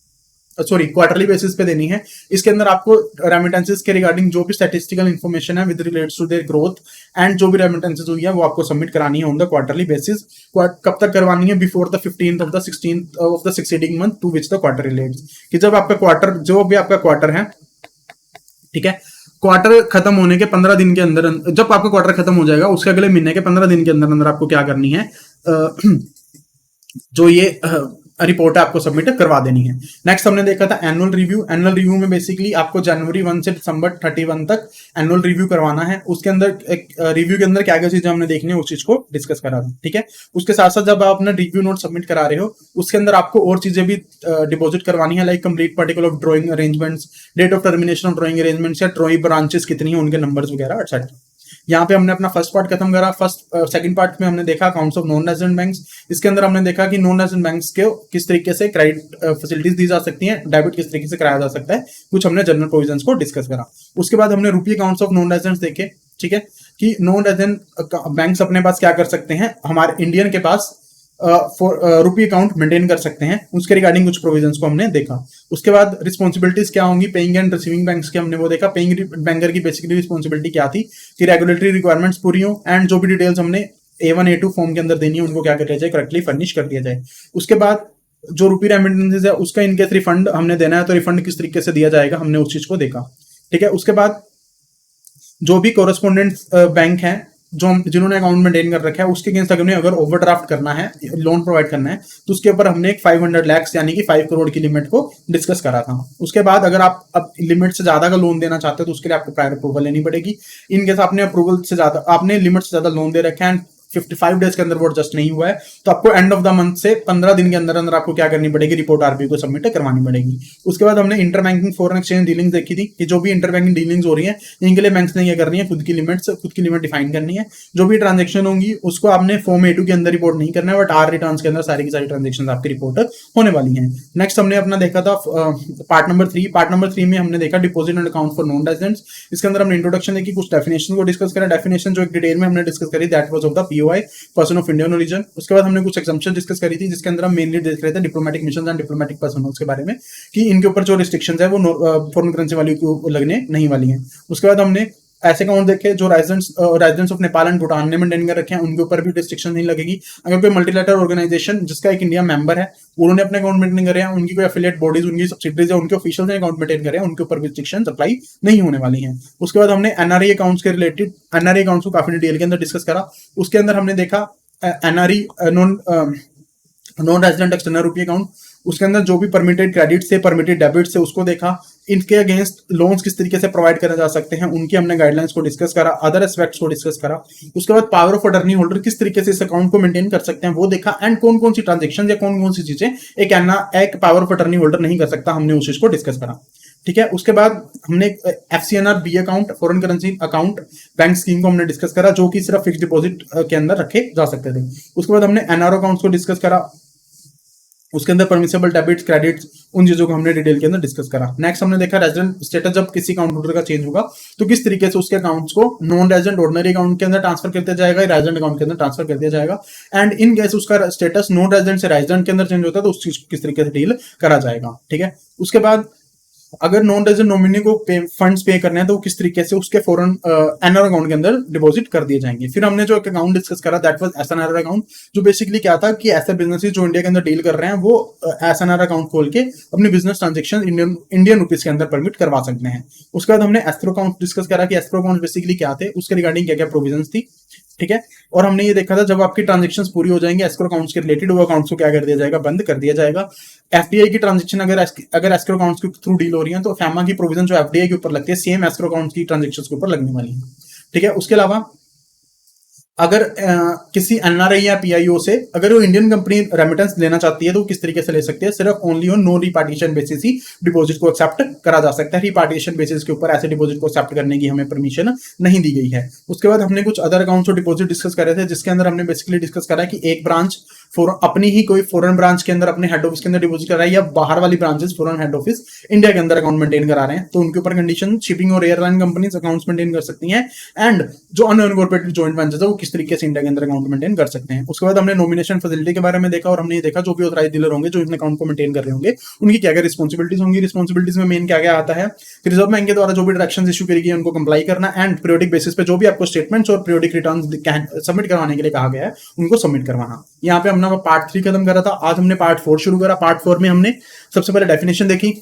[SPEAKER 1] सॉरी क्वार्टरली बेसिस पे देनी है। इसके अंदर आपको रेमिटेंसेस के रिगार्डिंग जो भी स्टैटिस्टिकल इन्फॉर्मेशन है with relates to their growth and जो भी रेमिटेंसेस हुई है वो आपको सबमिट करानी है ऑन द क्वार्टरली बेसिस। कब तक करवानी है, before the 15th of the 16th of the succeeding month to which the quarter relates, कि जब आपका क्वार्टर जो भी आपका क्वार्टर है, ठीक है, क्वार्टर खत्म होने के 15 दिन के अंदर, जब आपका क्वार्टर खत्म हो जाएगा उसके अगले महीने के 15 दिन के अंदर अंदर आपको क्या करनी है, जो ये रिपोर्ट है आपको सबमिट करवा देनी है। नेक्स्ट हमने देखा था एनुअल रिव्यू। एनुअल रिव्यू में बेसिकली आपको जनवरी 1 से दिसंबर 31 तक एनुअल रिव्यू करवाना है। उसके अंदर एक रिव्यू के अंदर क्या क्या चीजें हमने देखनी है उस चीज को डिस्कस करा था। ठीक है, उसके साथ साथ जब आप अपना रिव्यू नोट सबमिट करा रहे हो उसके अंदर आपको और चीजें भी डिपॉजिट करवानी है, like complete particulars of drawing arrangements, date of termination of drawing arrangements या ड्रॉइंग ब्रांचेस कितनी है, उनके नंबर्स वगैरह एटसेट्रा। यहाँ पे हमने अपना फर्स्ट पार्ट खत्म करा। सेकंड पार्ट में हमने देखा accounts of non resident banks. इसके अंदर हमने देखा कि नॉन रेजिडेंट बैंक्स के किस तरीके से क्रेडिट फैसिलिटीज दी जा सकती हैं, डेबिट किस तरीके से कराया जा सकता है, कुछ हमने जनरल प्रोविजंस को डिस्कस करा। उसके बाद हमने रुपी अकाउंट्स ऑफ नॉन रेजिडेंट्स देखे। ठीक है, कि नॉन रेजिडेंट बैंक्स अपने पास क्या कर सकते हैं, हमारे इंडियन के पास रुपी अकाउंट मेंटेन कर सकते हैं, उसके रिगार्डिंग कुछ प्रोविजंस को हमने देखा। उसके बाद रिस्पॉन्सिबिलिटीज क्या होंगी पेइंग एंड रिसीविंग बैंक्स के, हमने वो देखा। पेइंग बैंकर की बेसिकली रिस्पॉन्सिबिलिटी क्या थी कि रेगुलेटरी रिक्वायरमेंट्स पूरी हो एंड जो भी डिटेल्स हमने A1 A2 फॉर्म के अंदर देनी है उनको क्या कर दिया जाए, करेक्टली फर्निश कर दिया जाए। उसके बाद जो रुपी रेमिटेंसेस है उसका इनकेस रिफंड हमने देना है तो रिफंड किस तरीके से दिया जाएगा, हमने उस चीज को देखा। ठीक है, उसके बाद जो भी कोरेस्पोंडेंट बैंक है जो जिन्होंने अकाउंट मेंटेन कर रखा है उसके अगेंस्ट अगर ओवरड्राफ्ट करना है, लोन प्रोवाइड करना है तो उसके ऊपर हमने एक 500 लाख यानी कि 5 करोड़ की लिमिट को डिस्कस करा था। उसके बाद अगर आप अब लिमिट से ज्यादा का लोन देना चाहते हो तो उसके लिए आपको प्रायर अप्रूवल लेनी पड़ेगी। इन केस आपने अप्रूवल से ज्यादा, आपने लिमिट से ज्यादा लोन दे रखा है, 55 डेज के अंदर वो एडजस्ट नहीं हुआ है तो आपको एंड ऑफ द मंथ से 15 दिन के अंदर अंदर आपको क्या करनी पड़ेगी, रिपोर्ट आरबीआई को सबमिट करवानी पड़ेगी। उसके बाद हमने inter banking foreign exchange dealings देखी थी कि जो भी इंटर बैंकिंग डीलिंग्स हो रही है इनके लिए बैंक्स ने क्या करनी है, खुद की लिमिट डिफाइन करनी है। जो भी ट्रांजेक्शन होंगी उसको आपने फॉर्म A2 के अंदर रिपोर्ट नहीं करना है, बट आर रिटर्न्स के अंदर सारी की सारी ट्रांजेक्शन आपकी रिपोर्ट होने वाली है। नेक्स्ट हमने अपना देखा था पार्ट नंबर 3 में हमने देखा deposit and account for non residents. इसके अंदर हमने इंट्रोडक्शन देखी, कुछ डेफिनेशन को डिस्कस करा। डेफिनेशन जो एक डिटेल में हमने डिस्कस करी that was of the POI, person of Indian origin. उसके बाद हमने कुछ एग्जम्पशन डिस्कस करी थी जिसके अंदर हम मेनली देख रहे थे diplomatic mission and diplomatic person के बारे में कि इनके ऊपर जो रिस्ट्रिक्शंस है वो फॉरेन करेंसी वाली को लगने नहीं वाली है। उसके बाद हमने ऐसे अकाउंट देखे जो residents of Nepal and Bhutan ने मेंटेन कर रखे हैं, उनके ऊपर भी रिस्ट्रिक्शन नहीं लगेगी। अगर कोई मल्टीलैटरल ऑर्गेनाइजेशन जिसका एक इंडिया मेंबर है उन्होंने अपने अकाउंट मेंटेन करे हैं, उनकी कोई एफिलिएट बॉडीज, उनकी सब्सिडरीज या उनके ऑफिशियल्स ने अकाउंट मेंटेन करे हैं, उनके ऊपर रिस्ट्रिक्शन अप्लाई नहीं होने वाली हैं। उसके बाद हमने एनआरई अकाउंट्स के रिलेटेड एनआरई अकाउंट्स को काफी डिटेल के अंदर डिस्कस करा। उसके अंदर हमने देखा एनआरई नॉन रेजिडेंट एक्सटर्नल रुपी अकाउंट, उसके अंदर जो भी परमिटेड क्रेडिट से परमिटेड डेबिट से उसको देखा। इनके अगेंस्ट लोन्स किस तरीके से प्रोवाइड करे जा सकते हैं उनकी हमने गाइडलाइंस को डिस्कस करा, अदर एस्पेक्ट्स को डिस्कस करा। उसके बाद पावर ऑफ अटर्नी होल्डर किस तरीके से इस अकाउंट को मेंटेन कर सकते हैं वो देखा, एंड कौन कौन सी ट्रांजेक्शन या कौन कौन सी चीजें एक पावर ऑफ अटर्नी होल्डर नहीं कर सकता, हमने उस चीज को डिस्कस करा। ठीक है, उसके बाद हमने FCNR B account, foreign currency account bank scheme को हमने डिस्कस करा जो कि सिर्फ फिक्स डिपॉजिट के अंदर रखे जा सकते थे। उसके बाद हमने NRO अकाउंट्स को डिस्कस करा, उसके अंदर परमिसेबल डेबिट्स क्रेडिट्स उन चीजों को हमने डिटेल के अंदर डिस्कस करा। नेक्स्ट हमने देखा रेजिडेंट स्टेटस जब किसी अकाउंट होल्डर का चेंज होगा तो किस तरीके से उसके अकाउंट्स को नॉन रेजिडेंट ऑर्डिनरी अकाउंट के अंदर ट्रांसफर कर दिया जाएगा, रेजिडेंट अकाउंट के अंदर ट्रांसफर कर दिया जाएगा। एंड इन केस उसका स्टेटस नॉन रेजिडेंट से रेजिडेंट के अंदर चेंज होता है तो उस चीज को किस तरीके से डील करा जाएगा। ठीक है, उसके बाद अगर नॉन रेजिडेंट नॉमिनी को फंड्स पे करने हैं तो किस तरीके से उसके फॉरेन एनआर अकाउंट के अंदर डिपॉजिट कर दिए जाएंगे। फिर हमने जो एक अकाउंट डिस्कस करा दैट वाज एसएनआर अकाउंट, जो बेसिकली क्या था कि ऐसे बिजनेसेस जो इंडिया के अंदर डील कर रहे हैं वो एसएनआर अकाउंट खोल के अपनी बिजनेस ट्रांजेक्शन इंडियन रुपीज के अंदर परमिट करवा सकते हैं। उसके बाद हमने एस्क्रो अकाउंट डिस्कस करा कि एस्क्रो अकाउंट बेसिकली क्या थे, उसके रिगार्डिंग क्या क्या प्रोविजंस थी। ठीक है, और हमने ये देखा था जब आपकी ट्रांजेक्शंस पूरी हो जाएंगे एस्क्रो अकाउंट्स के रिलेटेड वो अकाउंट्स को क्या कर दिया जाएगा, बंद कर दिया जाएगा। एफडीआई की ट्रांजेक्शन अगर एस्क्रो अकाउंट्स के थ्रू डील हो रही है तो फैमा की प्रोविजन जो एफडीआई के ऊपर लगती है सेम एस्क्रो अकाउंट्स की ट्रांजेक्शंस के ऊपर लगने वाली है। ठीक है, उसके अलावा अगर किसी एनआरआई या पीआईओ से अगर वो इंडियन कंपनी रेमिटेंस लेना चाहती है तो किस तरीके से ले सकती है, सिर्फ only on no repatriation basis ही डिपॉजिट को एक्सेप्ट करा जा सकता है। रिपार्टीशन बेसिस के ऊपर ऐसे डिपॉजिट को एक्सेप्ट करने की हमें परमिशन नहीं दी गई है। उसके बाद हमने कुछ अदर अकाउंट्स और डिपॉजिट डिस्कस करे थे जिसके अंदर हमने बेसिकली डिस्कस करा कि एक ब्रांच अपनी ही कोई फॉरेन ब्रांच के अंदर अपने हेड ऑफिस के अंदर डिपॉजिट कर रहा है या बाहर वाली branches foreign head office India के अंदर अकाउंट मेंटेन करा रहे हैं तो उनके ऊपर कंडीशन शिपिंग और एयरलाइन कंपनीज अकाउंट्स मेंटेन कर सकती हैं। एंड जो अनकॉर्पोरेटेड जॉइंट वेंचर्स है वो किस तरीके से इंडिया के अंदर अकाउंट मेंटेन कर सकते हैं। उसके बाद हमने नॉमिनेशन फैसिलिटी के बारे में देखा और हमने ये देखा जो भी ऑथराइज्ड डीलर होंगे जो इन अकाउंट को मेंटेन कर रहे होंगे उनकी क्या क्या रिस्पॉन्सिबिलिटीज होंगी। रिस्पॉन्सिबिलिटीज में मेन क्या क्या आता है, रिजर्व बैंक के द्वारा जो भी डायरेक्शंस इशू करेगी उनको कंप्लाई करना एंड पीरियोडिक बेसिस पे जो भी आपको स्टेटमेंट्स और पीरियोडिक रिटर्न सबमिट करवाने के लिए कहा गया है उनको सबमिट करवाना। यहाँ पे हमने पार्ट 3 खत्म करा था, आज हमने पार्ट 4 शुरू करा। पार्ट 4 में हमने सबसे पहले डेफिनेशन देखी,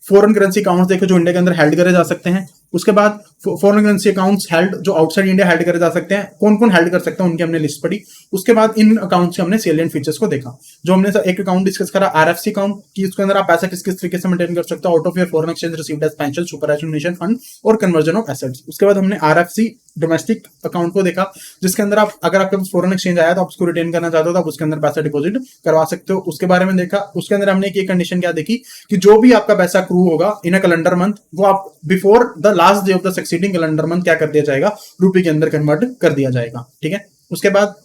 [SPEAKER 1] फॉरेन करेंसी अकाउंट्स देखे जो इंडिया के अंदर हेल्ड करे जा सकते हैं। उसके बाद फॉरेन करेंसी अकाउंट्स हेल्ड जो आउटसाइड इंडिया हेल्ड करे जा सकते हैं, कौन कौन हेल्ड कर सकते हैं उनकी हमने लिस्ट पढ़ी। उसके बाद इन अकाउंट्स के हमने सेलिएंट फीचर्स को देखा। जो हमने एक अकाउंट डिस्कस करा आरएफसी अकाउंट की, उसके अंदर आप पैसा किस किस तरीके से मेंटेन कर सकते हो, out of your foreign exchange received as pension superannuation fund और कन्वर्जन ऑफ एसेट्स। उसके बाद हमने आरएफसी डोमेस्टिक अकाउंट को देखा जिसके अंदर आप अगर आपके पास फॉरेन एक्सचेंज आया तो आप उसको रिटेन करना चाहते हो तो आप उसके अंदर पैसा डिपॉजिट करवा सकते हो। उसके बारे में देखा। उसके अंदर हमने एक कंडीशन क्या देखी कि जो भी आपका पैसा क्रू होगा इन अ कैलेंडर मंथ वो आप before the last day of the succeeding calendar month क्या कर दिया जाएगा, रुपए के अंदर कन्वर्ट कर दिया जाएगा। ठीक है, उसके बाद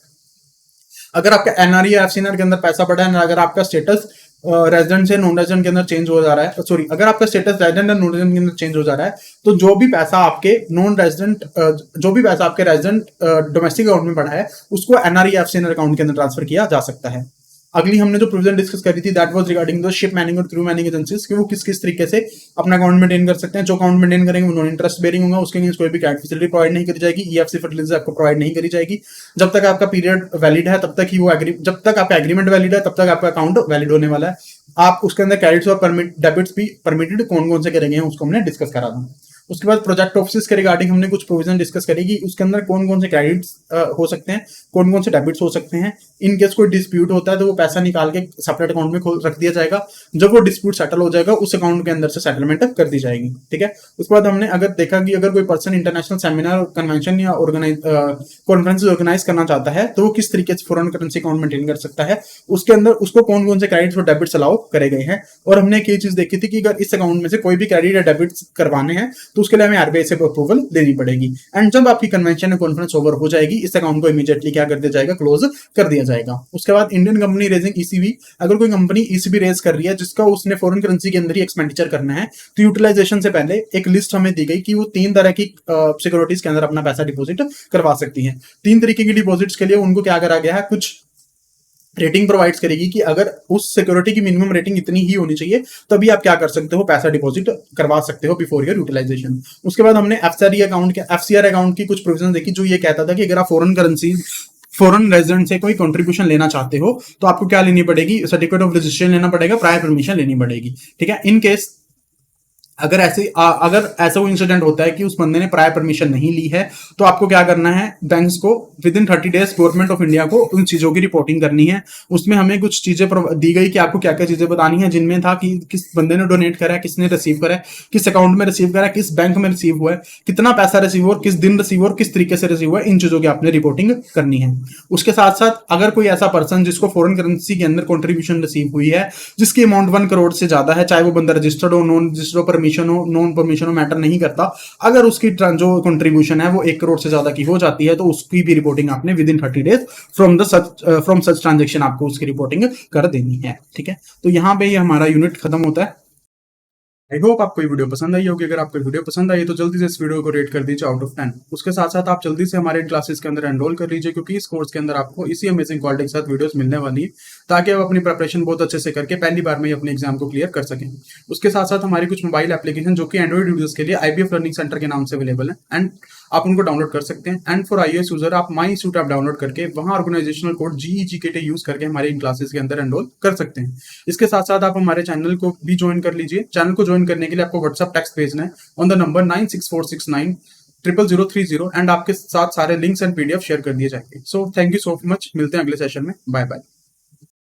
[SPEAKER 1] अगर आपका एनआरई या एफसीएनआर के अंदर पैसा पड़ा है, अगर आपका स्टेटस रेजिडेंट से नॉन रेजिडेंट के अंदर चेंज हो जा रहा है, सॉरी अगर आपका स्टेटस रेजिडेंट और नॉन रेजिडेंट के अंदर चेंज हो जा रहा है तो जो भी पैसा आपके नॉन रेजिडेंट जो भी पैसा आपके रेजिडेंट डोमेस्टिक अकाउंट में पड़ा है उसको एनआरई या एफसीएनआर अकाउंट के अंदर ट्रांसफर किया जा सकता है। अगली हमने जो प्रोविजन डिस्कस करी थी that was regarding the ship Manning और क्रू मैनिंग एजेंसीज कि वो किस किस तरीके से अपना अकाउंट मेंटेन कर सकते हैं। जो अकाउंट मेंटेन करेंगे वो नॉन इंटरेस्ट बेरिंग होगा, उसके लिए कोई भी कैट फैसिलिटी प्रोवाइड नहीं करी जाएगी, ईएफसी फर्टिलाइजर आपको प्रोवाइड नहीं करी जाएगी। जब तक आपका पीरियड वैलिड है तब तक ही वो जब तक आपका एग्रीमेंट वैलिड है तब तक आपका अकाउंट वैलिड होने वाला है। आप उसके अंदर क्रेडिट्स और डेबिट्स भी परमिटेड कौन कौन से करेंगे उसको हमने डिस्कस करा था। उसके बाद प्रोजेक्ट ऑफिस के रिगार्डिंग हमने कुछ प्रोविजन डिस्कस करेगी, उसके अंदर कौन कौन से क्रेडिट्स हो सकते हैं, कौन कौन से डेबिट्स हो सकते हैं। इन केस कोई डिस्प्यूट होता है तो वो पैसा निकाल के सेपरेट अकाउंट में खोल रख दिया जाएगा, जब वो डिस्प्यूट सेटल हो जाएगा उस अकाउंट के अंदर से सेटलमेंट कर दी जाएगी। ठीक है, उसके बाद हमने अगर देखा कि अगर कोई पर्सन इंटरनेशनल सेमिनार, कन्वेंशन या कॉन्फ्रेंस ऑर्गेनाइज करना चाहता है तो वो किस तरीके से फॉरेन करेंसी अकाउंट मेंटेन कर सकता है, उसके अंदर उसको कौन कौन से क्रेडिट्स और डेबिट्स अलाउ करे गए हैं। और हमने एक ये चीज देखी थी कि अगर इस अकाउंट में से कोई भी क्रेडिट या डेबिट्स करवाने हैं तो उसके लिए हमें आरबीआई से अप्रूवल लेनी पड़ेगी। एंड जब आपकी कन्वेंशन या कॉन्फ्रेंस ओवर हो जाएगी, इस अकाउंट को इमीडिएटली क्या कर दिया जाएगा, क्लोज कर दिया जाएगा। उसके बाद इंडियन कंपनी रेजिंग ईसीबी, अगर कोई कंपनी ईसीबी रेज कर रही है जिसका उसने फॉरेन करेंसी के अंदर ही एक्सपेंडिचर करना है, तो यूटिलाइजेशन से पहले एक लिस्ट हमें दी गई कि वो 3 तरह की सिक्योरिटीज के अंदर अपना पैसा डिपॉजिट करवा सकती है। 3 तरीके की डिपॉजिट्स के लिए उनको क्या करा गया है, कुछ रेटिंग प्रोवाइड्स करेगी कि अगर उस सिक्योरिटी की मिनिमम रेटिंग इतनी ही होनी चाहिए तभी आप क्या कर सकते हो, पैसा डिपॉजिट करवा सकते हो बिफोर योर यूटिलाइजेशन। उसके बाद हमने एफसीआर अकाउंट की कुछ प्रोविजन देखी जो ये कहता था कि अगर आप फॉरेन रेजिडेंट से कोई कंट्रीब्यूशन लेना चाहते हो तो आपको क्या लेनी पड़ेगी, सर्टिफिकेट ऑफ रजिस्ट्रेशन लेना पड़ेगा, प्रायर परमिशन लेनी पड़ेगी। ठीक है, इन केस अगर ऐसा कोई इंसिडेंट होता है कि उस बंदे ने प्रायर परमिशन नहीं ली है तो आपको क्या करना है, बैंक्स को within 30 days government of India को उन चीजों की रिपोर्टिंग करनी है। उसमें हमें कुछ चीजें दी गई कि आपको क्या क्या चीजें बतानी है, जिनमें था कि किस बंदे ने डोनेट करा है, किसने रिसीव करा है, किस अकाउंट में रिसीव करा है, किस बैंक में रिसीव हुआ है, कितना पैसा रिसीव हुआ, किस दिन रिसीव हुआ और किस तरीके से रिसीव हुआ है, इन चीजों की आपने रिपोर्टिंग करनी है। उसके साथ साथ अगर कोई ऐसा पर्सन जिसको फॉरेन करेंसी के अंदर कॉन्ट्रीब्यूशन रिसीव हुई है जिसकी अमाउंट 1 करोड़ से ज्यादा है, चाहे वो बंदा रजिस्टर्ड हो, नॉन रजिस्टर्ड हो, परमिशन हो, नॉन परमिशन मैटर नहीं करता, अगर उसकी जो कंट्रीब्यूशन है वो 1 करोड़ से ज्यादा की हो जाती है तो उसकी भी रिपोर्टिंग आपने with in 30 days from such transaction आपको उसकी रिपोर्टिंग कर देनी है। ठीक है, तो यहां पे ये हमारा यूनिट खत्म होता है। आई होप आपको ये वीडियो पसंद आई होगी। अगर आपको वीडियो पसंद आई तो जल्दी से इस वीडियो को रेट कर दीजिए आउट ऑफ 10। उसके साथ साथ आप जल्दी से हमारे क्लासेस के अंदर एनरोल कर लीजिए, क्योंकि इस कोर्स के अंदर आपको इसी अमेजिंग क्वालिटी के साथ वीडियोस मिलने वाली है, ताकि आप अपनी प्रिपरेशन बहुत अच्छे से करके पहली बार में ही अपने एग्जाम को क्लियर कर सकें। उसके साथ साथ हमारी कुछ मोबाइल एप्लीकेशन जो कि एंड्रॉइड यूजर्स के लिए आईबीएफ लर्निंग सेंटर के नाम से अवेलेबल है, एंड आप उनको डाउनलोड कर सकते हैं। एंड फॉर iOS यूजर आप माई इंस्टीट्यूट ऐप डाउनलोड करके वहां ऑर्गेनाइजेशनल कोड GEGKT यूज करके हमारे इन क्लासेस के अंदर एनरोल कर सकते हैं। इसके साथ साथ आप हमारे चैनल को भी ज्वाइन कर लीजिए। चैनल को ज्वाइन करने के लिए आपको व्हाट्सएप टेक्स्ट भेजना है ऑन द नंबर 9646900030 एंड आपके साथ सारे लिंक्स एंड PDF शेयर कर दिए जाएंगे। So thank you so much, मिलते हैं अगले सेशन में, बाय बाय।